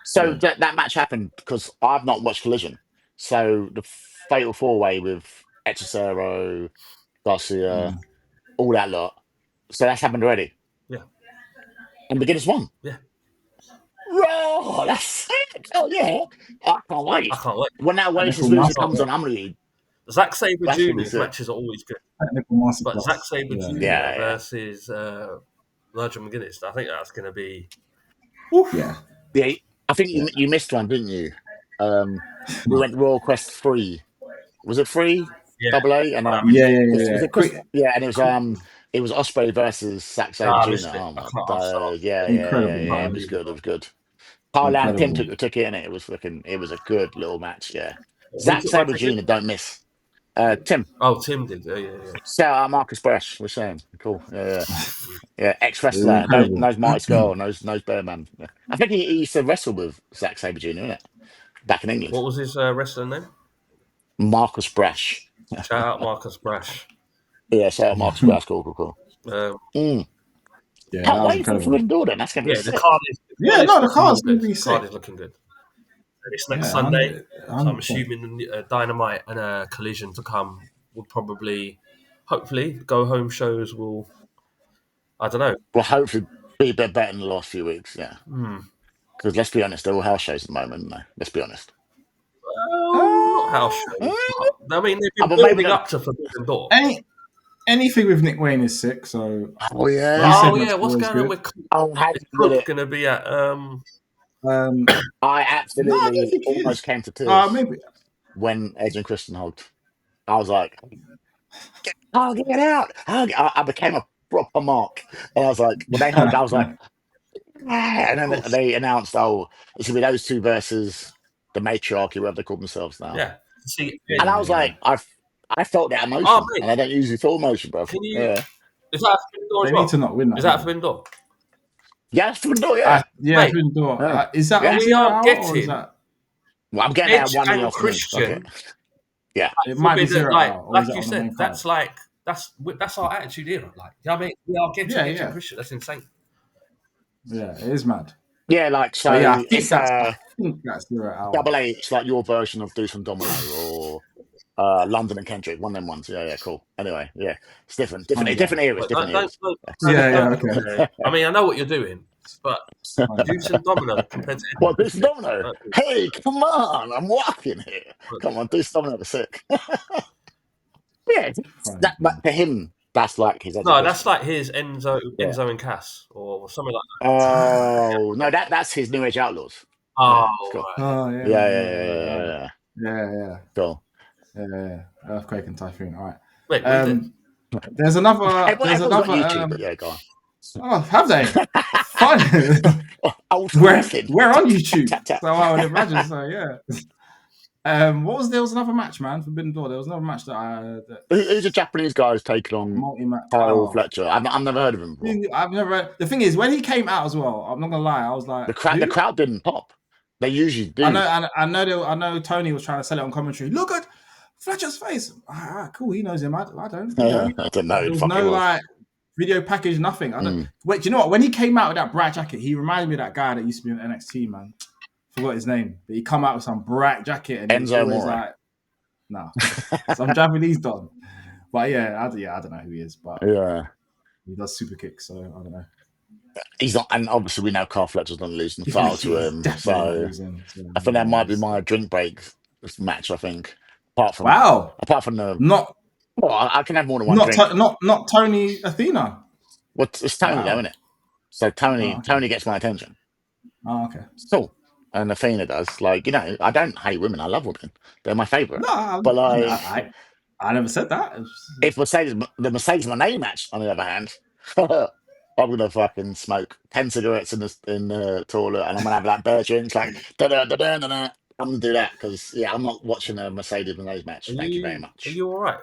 So Yeah. that match happened because I've not watched Collision. So the Fatal Four Way with Hechicero, Garcia, all that lot. So that's happened already. Yeah. And McGuinness won. Yeah. Oh, that's sick. Oh yeah. I can't wait. I can't wait. When that Oasis Technical loser master. comes on, I'm really Zack Sabre that's gonna be Jr.'s sick. matches are always good, Technical but Zack masterclass. Sabre Jr. Yeah. versus Nigel McGuinness, I think that's going to be. Yeah. Yeah, I think you missed one, didn't you? We went Royal Quest 3. Was it 3? Yeah. Double A? And was it Chris? Yeah, and it was Osprey versus Zack Sabre I Jr. missed it. Oh I my can't. god. Yeah. Incredible, It man. was good. It was good. Carl Tim Incredible. took the ticket in it. It was a good little match, yeah. Who Zack took my Sabre ticket? Jr. don't miss. Tim. Oh, Tim did. Yeah. Shout out Marcus Bresh, we're saying. Cool. Yeah. Ex It was wrestler. incredible. Knows Marty Skull, knows Bearman. Yeah. I think he used to wrestle with Zack Sabre Jr., innit? Back in England. What was his wrestler name? Marcus Bresh. Shout out Marcus Brash. Yeah, shout out Marcus Bresh. Cool. Yeah, Can't that was wait for incredible. Forbidden Door then. That's going to be Yeah, sick. the card is. The card's going to be The sick. card is looking good. And it's next Yeah, Sunday, 100%. so I'm assuming Dynamite and a Collision to come will probably, hopefully, go home shows will. I don't know. Well, hopefully be a bit better in the last few weeks, yeah. Because let's be honest, they're all house shows at the moment, no? Let's be honest. Not house shows. I mean, they've been but maybe building up to Forbidden Door. Anything with Nick Wayne is sick. So oh yeah, these Oh segments yeah, are what's always going on good. with Cook? oh, how Is did Cook it? going to be at? I I don't absolutely think he almost is. came to tears Maybe. when Edge and Christian hugged. I was like, "Oh, get out!" I became a proper mark, and I was like, when they hugged, I was like, "Ah," and then they announced, "Oh, it's gonna be those two versus the matriarchy, whatever they call themselves now." Yeah. See, And I Yeah, was yeah. like, I felt that oh emotion, mate, and I don't usually feel emotion, bro. can you? Yeah, Is that a Forbidden Door They as need to well? not win that. Is that a Don't they? Forbidden Door? yeah, it's fun, yeah, Yeah, Mate, Forbidden Door. yeah, Is that yeah. on we 0 are Hour or is getting that? Well, I'm getting out Edge one in the and afternoon. Fuck it. Christian. Yeah, It might be Forbidden, 0 like Hour or is like it you on the main said, card? that's our attitude here. Like, you know what I mean, we are getting Yeah, Edge and yeah, Christian. That's insane. yeah. It is mad. yeah. Like But yeah, so, it's I think that's 0 Hour. double A. It's like your version of Deuce and Domino or London and Kendrick. One of them ones. Yeah, yeah, cool. Anyway, yeah, it's different, Funny guy. different eras, But different eras. Yeah, don't okay. compare. I mean, I know what you're doing, but Funny guy. Deuce and Domino compared to Edge Well, and Deuce and Christian. Domino. Hey, come on! I'm walking here. But Come on, Deuce and Domino are sick. Yeah, Funny. but to him, that's like his no, that's education. like his Enzo Yeah. and Cass or something like Oh no, that's his New Age Outlaws. that. Yeah, Oh, it's cool. right. Oh Yeah, yeah, yeah, yeah, yeah. cool. Yeah. Earthquake and typhoon. All right. Wait, what is it? There's another. Everyone's got YouTube, but yeah, go on. Oh, have they? Fine. Old school we're wrestling. on YouTube, Tap, tap. so I would imagine. So yeah. There was another match, man. Forbidden Door. There was another match Who's a Japanese guy who's taken on multi-match. Kyle Fletcher? I've never heard of him before. I've never. The thing is, when he came out as well, I'm not gonna lie. I was like, The crowd didn't pop. They usually do. I know. Tony was trying to sell it on commentary. Look at Fletcher's face. Cool. He knows him. I don't. I don't know. There was no like video package, nothing. I don't. Wait, do you know what? When he came out with that bright jacket, he reminded me of that guy that used to be in NXT, man. Forgot his name, but he come out with some bright jacket and he's always like, no, some Japanese don. But yeah, I don't know who he is, but yeah, he does super kicks, so I don't know. He's not, and obviously we know Carl Fletcher's not losing the foul to him, so I think that might be my drink break match. I think apart from the not. Well, I can have more than one drink. Not Tony Athena. Well, it's Tony though, isn't it? So Tony gets my attention. Oh, okay. Cool. And Athena does. Like, I don't hate women. I love women. They're my favourite. No, but like, I never said that. If the Mercedes Moné match, on the other hand, I'm gonna fucking smoke 10 cigarettes in the toilet, and I'm gonna have that bear drinks like da da da da da. I'm gonna do that because I'm not watching a Mercedes Moné match. Thank you very much. Are you all right?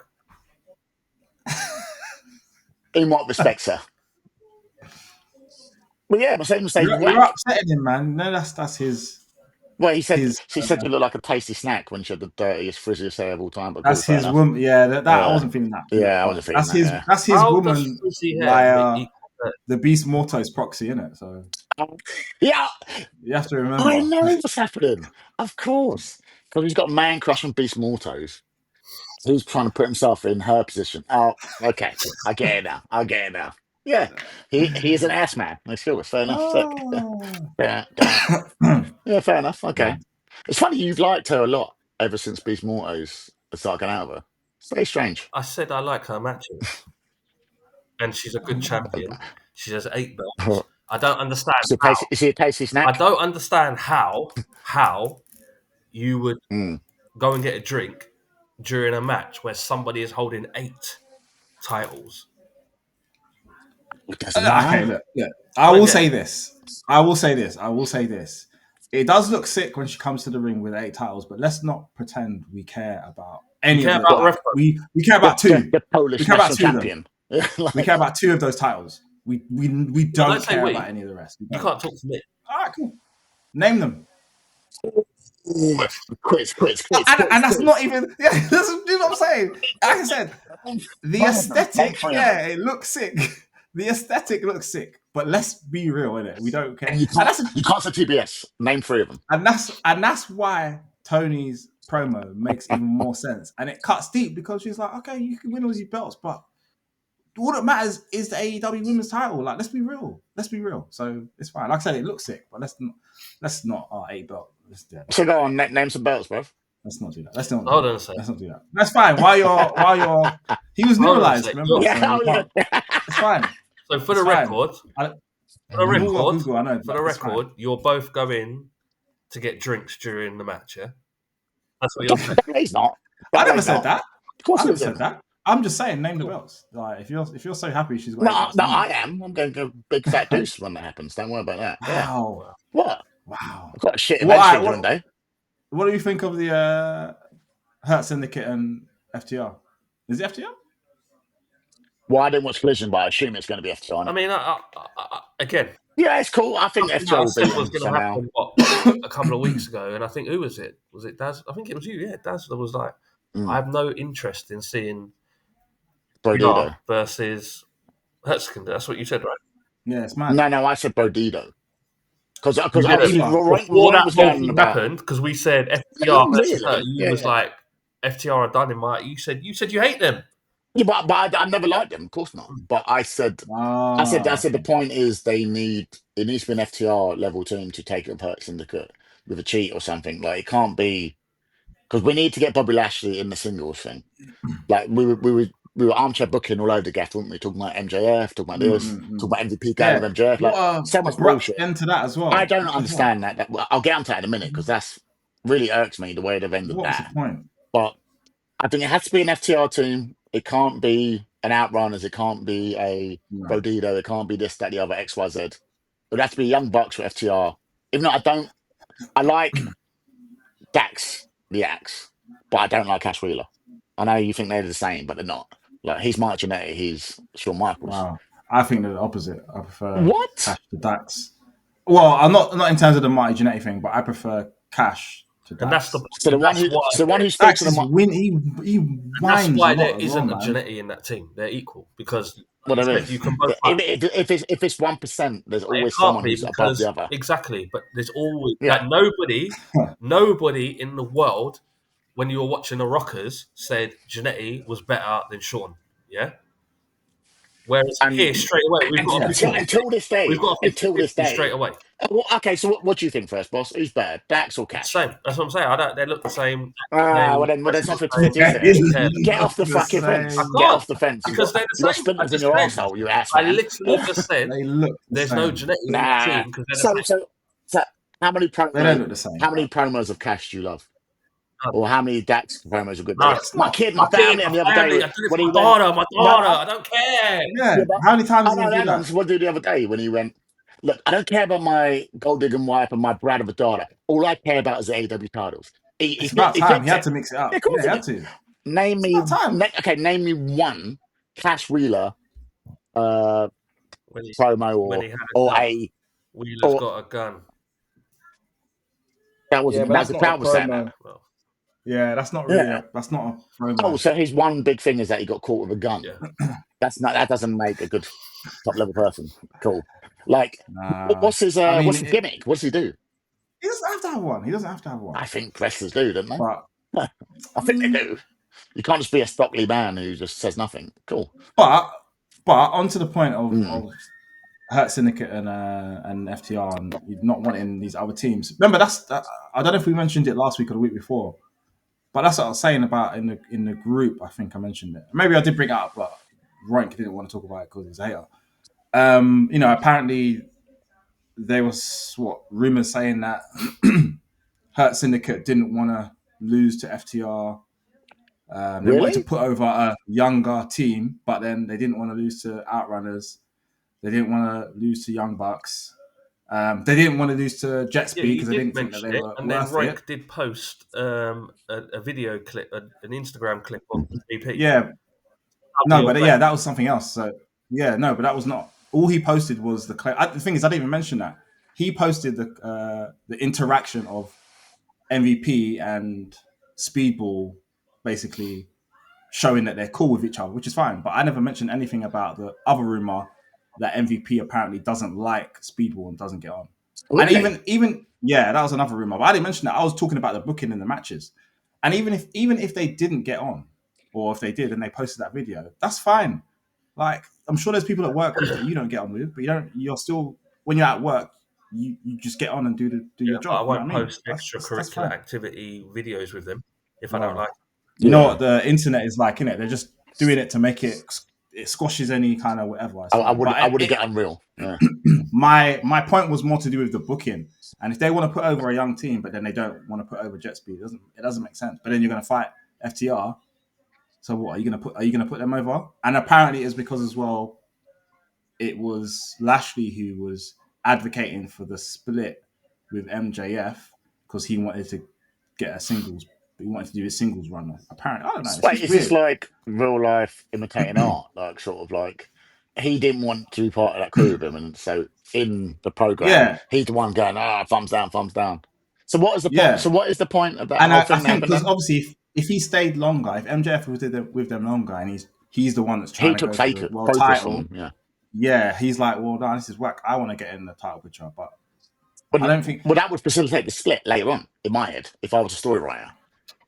In what respect, sir? Well, yeah, Mercedes. You're upsetting him, man. No, that's his. Well, she said you look like a tasty snack when she had the dirtiest, frizziest hair of all time. But that's his woman. Yeah, I wasn't feeling that. Yeah, I wasn't feeling that. That's his woman. Via the Beast Morto's proxy, innit? So yeah, you have to remember. I know what's happening. Of course, because he's got man crush on Beast Morto's. He's trying to put himself in her position. Oh, okay, I get it now. Yeah, he is an ass man. Let's go. Fair enough. Yeah, fair enough. Okay. It's funny you've liked her a lot ever since Beast Morto's started going out of her. It's very strange. I said I like her matches, and she's a good champion. She has 8 belts. I don't understand. Is she a tasty snack? I don't understand how you would go and get a drink during a match where somebody is holding 8 titles. Okay, look. I will say this. It does look sick when she comes to the ring with 8 titles, but let's not pretend we care about any of them. We care about 2. The Polish national champion. We care about 2 of those titles. We don't care about any of the rest. You can't talk to me. All right, cool. Name them. Quiz. And that's not even. Yeah, you know what I'm saying? Like I said, the aesthetic. Yeah, it looks sick. The aesthetic looks sick, but let's be real, innit? We don't care. You can't say TBS. Name 3 of them. And that's why Tony's promo makes even more sense, and it cuts deep because she's like, okay, you can win all these belts, but all that matters is the AEW Women's Title. Like, let's be real. So it's fine. Like I said, it looks sick, but let's not 8 belt. Let's do that. So go on, name some belts, bro. Let's not do that. Let's not. Hold on a second. Let's not do that. That's fine. While you're, he was Hold on a neuralized. second. Remember? Yeah, It's fine. So for It's the fine. record, Google, I know, for the record, you're both going to get drinks during the match, yeah? That's what you're saying. He's not. I never said that. Of course, I he never didn't. said that. I'm just saying, name the belts. Like, if you're so happy she's got. No, I am. I'm going to go big fat deuce when that happens. Don't worry about that. Wow. Yeah. What? Wow. I've got a shit eventually one day. What do you think of the Hurt Syndicate and FTR? Is it FTR? Well, I didn't watch Collision, but I assume it's going to be FTR. I mean, again. Yeah, it's cool. I think FTR will beat was them going to somehow. happen a couple of weeks ago, and I think who was it? Was it Daz? I think it was you. Yeah, Daz. That was like, I have no interest in seeing Brodito versus Hertzkind. That's what you said, right? Yeah, it's mad. No, I said Brodito. Because before that whole thing happened, because we said FTR versus Hurt, you was like, FTR are done in my. You said you hate them. Yeah, but I never liked them, of course not. But I said the point is it needs to be an FTR level team to take up Hurt Syndicate with a cheat or something. Like, it can't be, because we need to get Bobby Lashley in the singles thing. Like, we were armchair booking all over the gaff, weren't we? Talking about MJF, talking about this, talking about MVP going with MJF. Like, so much bullshit. Into that as well. I don't understand that. Well, I'll get onto that in a minute, because that's really irks me the way they've ended that. What's the point? But I think it has to be an FTR team. It can't be an Outrunners. It can't be a Brodito. It can't be this, that, the other, XYZ. It would have to be Young Bucks for FTR. Even though I like Dax, the Axe, but I don't like Cash Wheeler. I know you think they're the same, but they're not. Like, he's Mark Jannetty, he's Shawn Michaels. Wow. I think they're the opposite. I prefer What? Cash to Dax. Well, I'm not in terms of the Marty Jannetty thing, but I prefer Cash to Dax. And that's the one who speaks to the he whines. That's why there isn't a Jannetty in that team. They're equal, because you can both. If it's 1%, there's always someone who's above the other. Exactly, but there's always like nobody in the world, when you were watching the Rockers, said Jannetty was better than Shawn. Yeah. Whereas here, straight away, we've got until this day, straight away. Okay, so what do you think first, boss? Who's better, Dax or Cash? Same. That's what I'm saying. They look the same. Well, there's nothing to get off the fucking fence. Get off the fence. Because they're the same. Splinters in your asshole, you ass. I literally just said there's no Jannetty in the team. So how many promos? They don't look the same. How many promos of Cash do you love? Or how many Dax promos are good? My kid, my family, and the other day. My daughter, I don't care. Yeah, how many times did you do that? What did the other day when he went, look, I don't care about my gold digging wife and my brat of a daughter. All I care about is the AEW titles. It's about time. He had to mix it up. Yeah, of course he had to. Name me one Cash Wheeler promo or a Wheeler's got a gun. That was the crowd was saying that. Yeah, that's not really. That's not a promo. Oh, so his one big thing is that he got caught with a gun. Yeah. That doesn't make a good top level person. Cool. Like, what's his gimmick? What does he do? He doesn't have to have one. I think wrestlers do, don't they? But, I think they do. You can't just be a Stockley man who just says nothing. Cool. But onto the point of Hurt Syndicate and FTR and not wanting these other teams. Remember, I don't know if we mentioned it last week or the week before, but that's what I was saying about in the group. I think I mentioned it. Maybe I did bring it up, but Roink didn't want to talk about it because he's a hater. Apparently there was rumors saying that Hurt Syndicate didn't want to lose to FTR. They wanted to put over a younger team, but then they didn't want to lose to Outrunners. They didn't want to lose to Young Bucks. They didn't want to lose to Jet Speed because they didn't think that they were and then Roink did post a video clip, an Instagram clip on BP. Yeah. That was something else. So but that was not. All he posted was the clip. The thing is, I didn't even mention that. He posted the interaction of MVP and Speedball basically showing that they're cool with each other, which is fine. But I never mentioned anything about the other rumor that MVP apparently doesn't like Speedball and doesn't get on. Okay. And even that was another rumor. But I didn't mention that. I was talking about the booking in the matches. And even if they didn't get on, or if they did and they posted that video, that's fine. Like, I'm sure there's people at work that you don't get on with, but you're still, when you're at work, you just get on and do your But I job. You know won't what I mean? post That's extracurricular fine. activity videos with them if I don't Well, like. you know what the internet is like, innit? They're just doing it to make it squashes any kind of whatever. It's I fine. would But get Unreal. Yeah. my point was more to do with the booking. And if they want to put over a young team, but then they don't want to put over Jet Speed, it doesn't make sense. But then you're going to fight FTR. So what are you going to put them over? And apparently it's because as well, it was Lashley who was advocating for the split with MJF because he wanted to get a singles. He wanted to do a singles run. Apparently, I don't know. It's Wait, just is this weird. like real life imitating art? Like sort of like he didn't want to be part of that crew with him, and so in the program, Yeah, he's the one going, thumbs down, thumbs down. So what is the point? yeah. So what is the point of that And whole I thing that think happened because then? obviously if he stayed longer, if MJF was with them longer, and he's the one that's He trying to took go for the world focus from title, him, yeah. yeah, he's like, well, no, this is whack. I want to get in the title picture, but But I don't think. that would facilitate the split later on in my head if I was a story writer.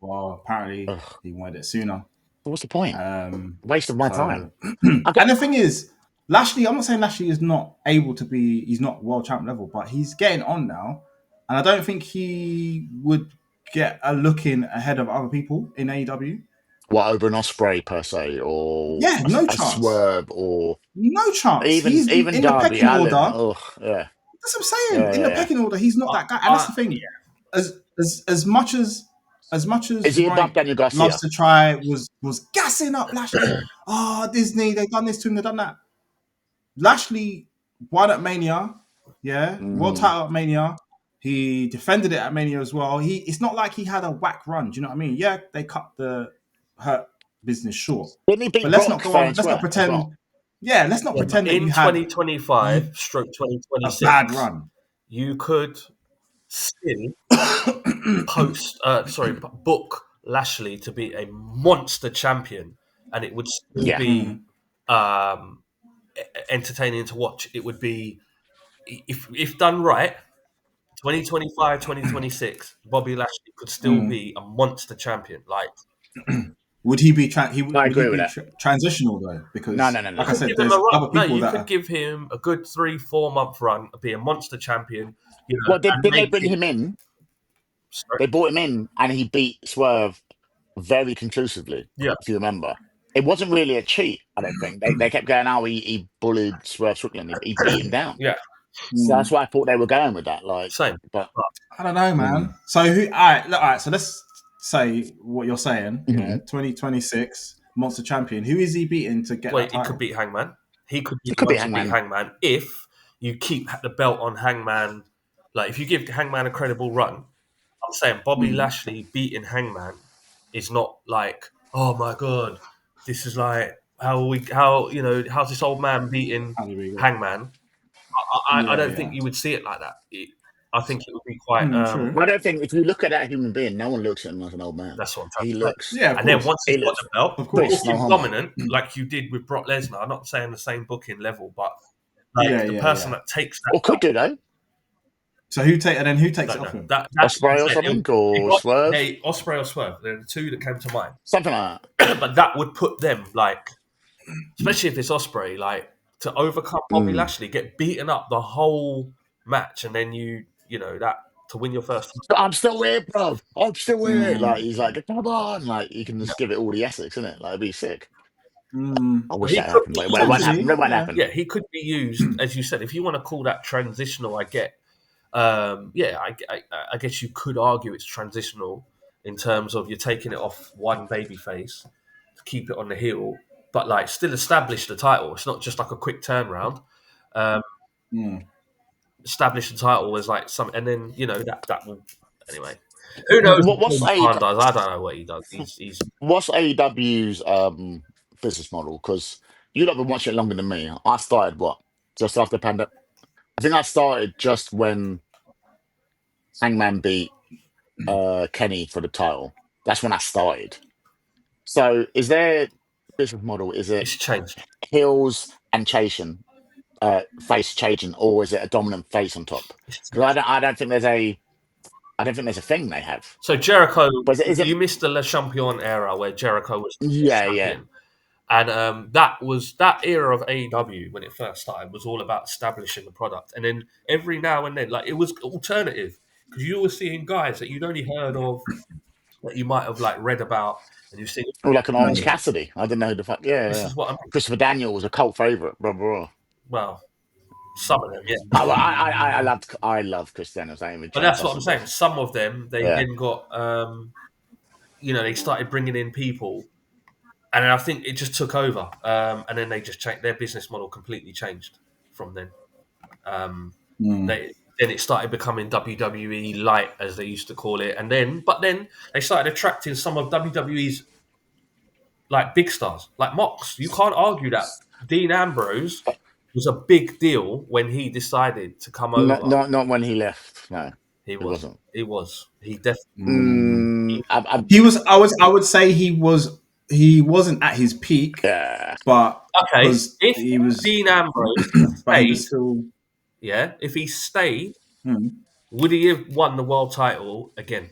Well, apparently Ugh. he wanted it sooner. So what's the point? Um, Waste of my time. and the thing is, Lashley, I'm not saying Lashley is not able to be, he's not world champ level, but he's getting on now. And I don't think he would get a look in ahead of other people in AEW. What, over an Osprey per se, or Yeah, no a chance. Swerve, or No chance. He's even in Darby, the pecking Allin. order. Oh, yeah. That's what I'm saying. Yeah, In the pecking order, he's not that guy. And that's the thing. Yeah. As much as Is he above Mike Daniel Garcia? loves to try, was gassing up Lashley. Disney, they've done this to him, they've done that. Lashley won at Mania, yeah, world title at Mania. He defended it at Mania as well. It's not like he had a whack run. Do you know what I mean? Yeah, they cut the Hurt business short. Didn't he beat But let's Brock not go fair on. and Let's not square as pretend. well? Yeah, let's not pretend that in you had 2025 stroke a 2026 bad run. you could still book Lashley to be a monster champion, and it would still be entertaining to watch. It would be, if done right, 2025, 2026, Bobby Lashley could still be a monster champion. Like, would he be? I Would agree he with be that. transitional though? Because No. like I you said, give him there's a run. other No, people you that could give him a good 3-4 month run, be a monster champion. You know, Well, didn't they make bring it. him in? Sorry. They brought him in, and he beat Swerve very conclusively. Yeah. If you remember, it wasn't really a cheat. I don't think they kept going. Oh, he bullied Swerve Strickland. He beat him down. Yeah. So that's why I thought they were going with that. Like, Same. but I don't know, man. So all right. So let's say what you're saying. Yeah, 2026 Monster Champion. Who is he beating to get that Wait, title? he could beat Hangman. He could be It could the be one to beat Hangman if you keep the belt on Hangman. Like, if you give Hangman a credible run, I'm saying Bobby Lashley beating Hangman is not like, oh my god, this is like how's this old man beating Hangman? I don't think you would see it like that. I think it would be quite. True. I don't think if you look at that human being, no one looks at him like an old man. That's what I'm trying He to looks. say. Yeah, and then once he's got the belt, of course, he's dominant, like you did with Brock Lesnar. I'm not saying the same booking level, but the person that takes that, or could do though. So who takes it off him? Osprey or something, or Swerve? Osprey or Swerve. They're the two that came to mind. Something like that. But that would put them, like, especially if it's Osprey, like, to overcome Bobby Lashley, get beaten up the whole match, and then you know that to win your first. I'm still here, bro. I'm still here. Like, he's like, come on. Like, you can just give it all the Essex, isn't it? Like, it'd be sick. I wish that happened. It won't happen. Yeah, he could be used, as you said. If you want to call that transitional, I get. I guess you could argue it's transitional in terms of you're taking it off one baby face to keep it on the heel, but like still establish the title. It's not just like a quick turnaround. Establish the title as like some, and then that will anyway. Who knows what does? I don't know what he does. He's what's AEW's business model? Because you've been watching it longer than me. I started just after the pandemic. I think I started just when Hangman beat Kenny for the title. That's when I started. So is their business model, is it it's changed. heels and chasing, face chasing, or is it a dominant face on top? Because I don't think there's a thing they have. So Jericho, But is it you missed the Le Champion era where Jericho was champion. And that era of AEW when it first started was all about establishing the product, and then every now and then, like, it was alternative because you were seeing guys that you'd only heard of, that you might have like read about, and you think, Or like an Orange Yeah. Cassidy. I didn't know who the fuck. Yeah, this yeah. is what I'm. Christopher Daniel was a cult favorite. Blah blah. Well, some of them, yeah, I loved Chris Daniels. I even but Chain that's what I'm Possible. saying. Some of them they Yeah. then got, they started bringing in people, and then I think it just took over, and then they just changed their business model. Completely changed from then. Then it started becoming WWE Light, as they used to call it, but then they started attracting some of WWE's like big stars, like Mox. You can't argue that Dean Ambrose was a big deal when he decided to come over. Not when he left. No, He it was. wasn't. He was. He definitely. He was. I would say he was. He wasn't at his peak, Yeah. but Okay, because if he was, Dean Ambrose but he stayed, was still. yeah, if he stayed, Hmm. would he have won the world title again?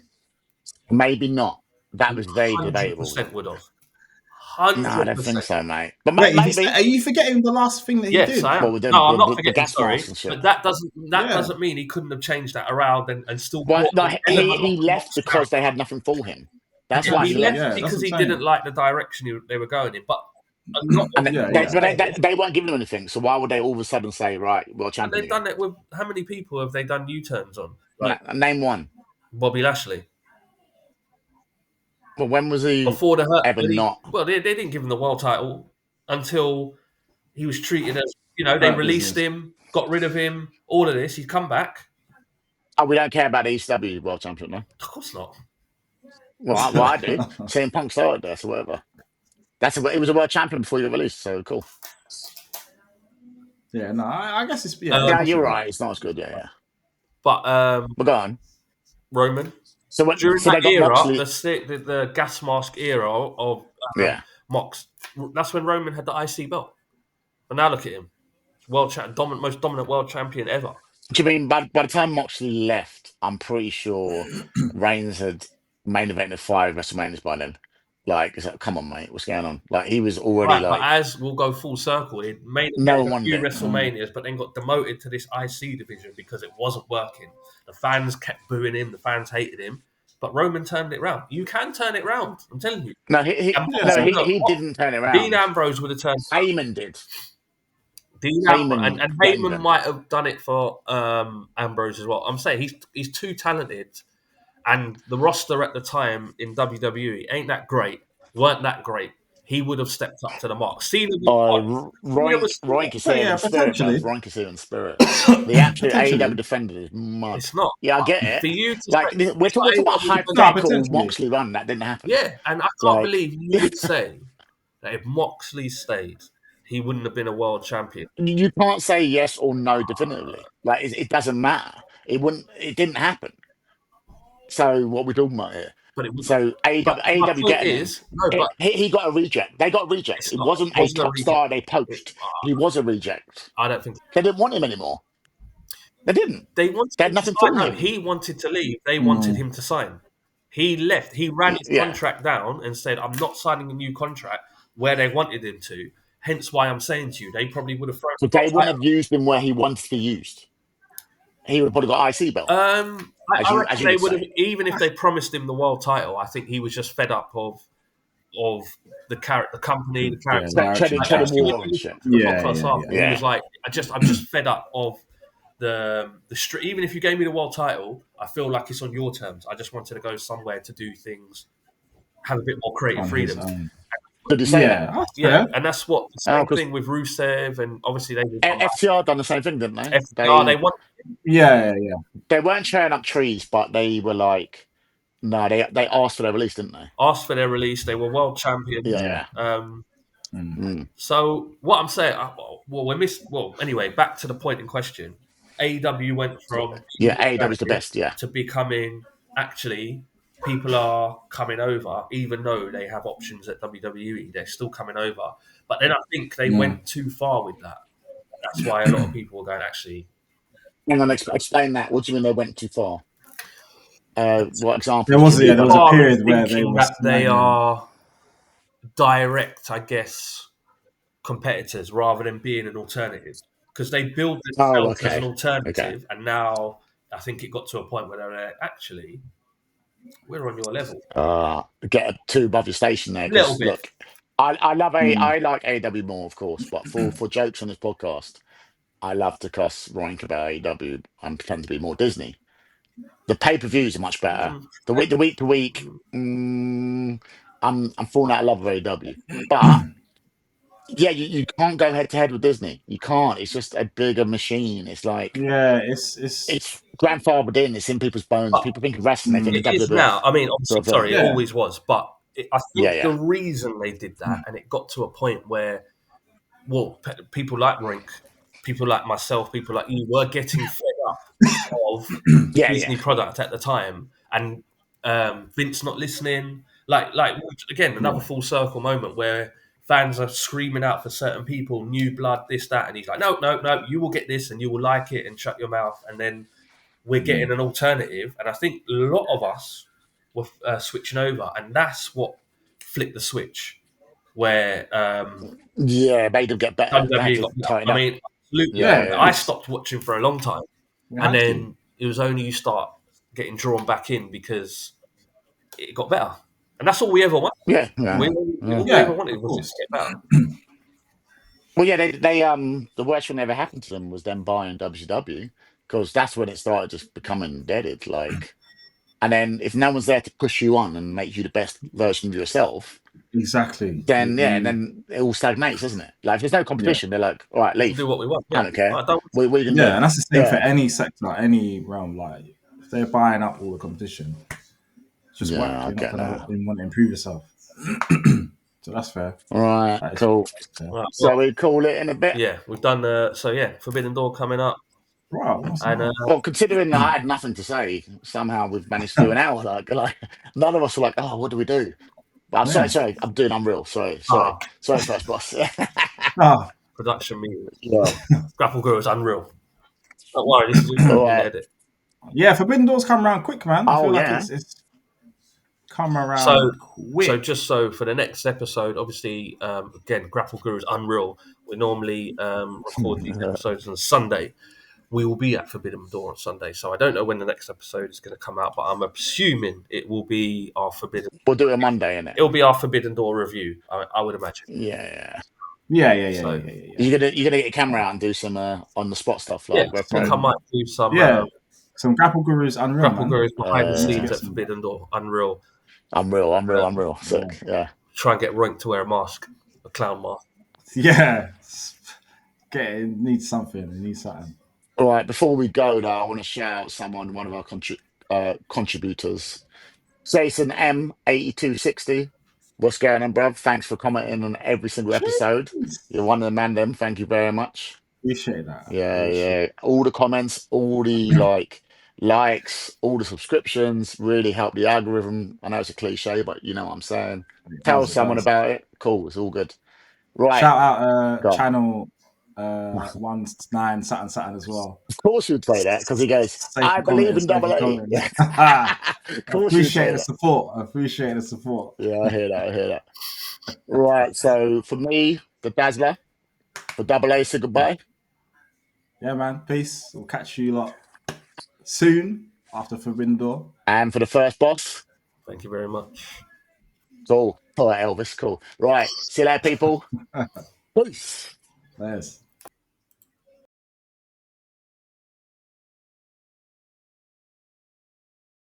Maybe not. That was very debatable. 100% would have. No, I don't think 100%. so, mate. But Wait, maybe. are you forgetting the last thing that he Yes, did? I am. Well, with No, I'm not the forgetting. gas Sorry, mask and shit. but that Yeah. doesn't mean he couldn't have changed that around and still. Well, brought no, an element he of left Mox because down. they had nothing for him. That's Yeah, why he he left left. Yeah, because that's he what I'm didn't saying. like the direction they were going in. But a lot And of Yeah, people yeah. have they weren't giving him anything. So why would they all of a sudden say, right, world and champion they've again? done it with how many people have they done U-turns on? Like Name one. Bobby Lashley. But when was he Before the hurt, ever not? they didn't give him the world title until he was treated as, they Hurt released business. him, got rid of him, all of this. He's come back. Oh, we don't care about the ECW world champion, no? Of course not. Well, I do. CM Punk started there, so whatever. It was a world champion before he got released, so cool. Yeah, no, I guess it's Yeah, possible. you're right. It's not as good, yeah. But But go on. Roman, So during they that got era, Moxley. the gas mask era of Yeah. Mox, that's when Roman had the IC belt. And now look at him, most dominant world champion ever. Do you mean by the time Moxley left, I'm pretty sure Reigns had main evented 5 WrestleManias by then. Like, it's like, come on, mate, what's going on? Like, he was already Right, but as we'll go full circle, it made No one a wanted few it. WrestleManias, but then got demoted to this IC division because it wasn't working. The fans kept booing him. The fans hated him. But Roman turned it round. You can turn it round. I'm telling you. No, he didn't turn it around. Dean Ambrose would have turned. Heyman did. And Heyman did. might have done it for Ambrose as well. I'm saying he's too talented, and the roster at the time in WWE ain't that great. Weren't that great. He would have stepped up to the mark. Roy can see him in spirit, potentially. bruv. Roy can see him in spirit. The absolute AEW defender is mud. It's not. Yeah, I get it. For you to Like, say, we're talking about a hypothetical potentially. Moxley run that didn't happen. yeah, and I can't believe you would say that if Moxley stayed, he wouldn't have been a world champion. You can't say yes or no definitively. Like, it doesn't matter. It didn't happen. So what are we talking about here? But it was. So AEW getting him. But He got a reject. They got a reject. It wasn't a top star they poached. He was a reject. I don't think They didn't want him anymore. They didn't. they wanted. They had nothing for him. He wanted to leave. They wanted him to sign. He left. He ran his Yeah. contract down and said, "I'm not signing a new contract." Where they wanted him to. Hence why I'm saying to you, they probably would have thrown. So they wouldn't have used him where he wanted to be used. He would have probably got IC belt. I reckon they would have, even if they promised him the world title. I think he was just fed up of the company, the character. Treading water and shit. He Yeah. was like, I'm just fed up of the street. Even if you gave me the world title, I feel like it's on your terms. I just wanted to go somewhere to do things, have a bit more creative freedom. Did you say that? Yeah, and that's what the same thing with Rusev, and obviously they FTR done the same thing, didn't they? FTR, they want. Yeah. They weren't tearing up trees, but they were like, no, they asked for their release, didn't they? Asked for their release. They were world champions. Yeah. So what I'm saying, anyway, back to the point in question. AEW went from AEW is the best, to becoming actually people are coming over, even though they have options at WWE, they're still coming over. But then I think they went too far with that. That's why a lot of people were going, actually. Hang on, explain that. What do you mean they went too far? What example? There was a period where they were they are direct, I guess, competitors rather than being an alternative, because they build themselves as an alternative, and now I think it got to a point where they're like, actually, we're on your level. Get too above your station there, A little because bit. look, I love I like AEW more, of course, but for jokes on this podcast, I love to cuss rank about AEW and pretend to be more Disney. The pay-per-views are much better. The week to week, I'm falling out of love with AEW, but yeah, you can't go head to head with Disney. You can't. It's just a bigger machine. It's like Yeah, it's it's grandfathered in. It's in people's bones. But People think of wrestling. They think of it is now. WWF. I mean, obviously, Sort of thing. sorry, it Yeah. always was. But I Yeah, think yeah. the reason they did that, and it got to a point where, well, people like Rink, people like myself, people like you were getting fed up of Yeah, Disney yeah. product at the time, and Vince not listening. Like again, another full circle moment where fans are screaming out for certain people, new blood, this, that, and he's like, no, no, no, you will get this, and you will like it, and shut your mouth, and then we're getting an alternative. And I think a lot of us were switching over, and that's what flipped the switch, where Yeah, made them get better. They had WWE to got better. tighten I up. mean, absolutely. Yeah, Yeah, yeah. I stopped watching for a long time, you and have to. then it was only you start getting drawn back in because it got better, and that's all we ever wanted. Yeah, yeah. All we Yeah, ever wanted of was course. just to get better. Well, yeah, they the worst thing that ever happened to them was them buying WCW, because that's when it started just becoming deaded. Like, and then if no one's there to push you on and make you the best version of yourself, Exactly. then yeah, and then it all stagnates, doesn't it? Like, if there's no competition, they're like, all right, We can do leave. what we want. I Yeah, don't care. I don't. We can Yeah, do. and that's the same for Yeah, any sector, any realm. Like if they're buying up all the competition, it's just whack. yeah, I You're not get gonna that. want to improve yourself. So that's fair. All right, That is cool. fair. Right, So well, we call it in a bit. yeah, we've done. So yeah, Forbidden Door coming up, Wow, awesome. and Well, considering that I had nothing to say, somehow we've managed to do an hour. Like none of us were like, "Oh, what do we do?" But I'm Yeah. sorry, I'm doing Unreal. Sorry, first boss. Ah, production meeting. Yeah. Grapple Girl is unreal. Don't worry, this is all All in right. edit. yeah, Forbidden Doors come around quick, man. I Oh, feel like yeah. it's come around So quick. just so for the next episode, obviously, again, Grapple Guru is unreal. We normally record these episodes on Sunday. We will be at Forbidden Door on Sunday, so I don't know when the next episode is going to come out, but I'm assuming it will be our Forbidden. We'll do it Monday, innit? It'll be our Forbidden Door review. I would imagine. Yeah. Yeah. So- You're gonna get your camera out and do some on the spot stuff, Yeah, like I think I GoPro. might do some Yeah. Some Grapple Gurus unreal, Grapple man. Gurus behind the Yeah. scenes Get at some- Forbidden Door. Unreal. Unreal. Sick. Yeah. Try and get Rank to wear a mask, a clown mask. Yeah. It needs something. It needs something. All right. Before we go, though, I want to shout out one of our contributors, Jason M8260. What's going on, bruv? Thanks for commenting on every single episode. Jeez. You're one of the man them. Thank you very much. Appreciate that. Yeah. All the comments, all the likes, all the subscriptions really help the algorithm. I know it's a cliche, but you know what I'm saying. Tell someone about it. Cool. It's all good. Right. Shout out Go on. channel 19 Saturn as well. Of course you'd say that, because he goes, Safe I believe in comments, double safe A. comments. Yeah. Of course you'd say Appreciate the that. support. Appreciate the support. Yeah, I hear that. Right, so for me, the Dazzler, for double A, say goodbye. Yeah, man. Peace. We'll catch you lot soon after Forbidden Door. And for the first boss, Thank you very much. cool. All right, Elvis, cool. Right, see you later, people. Peace. Yes.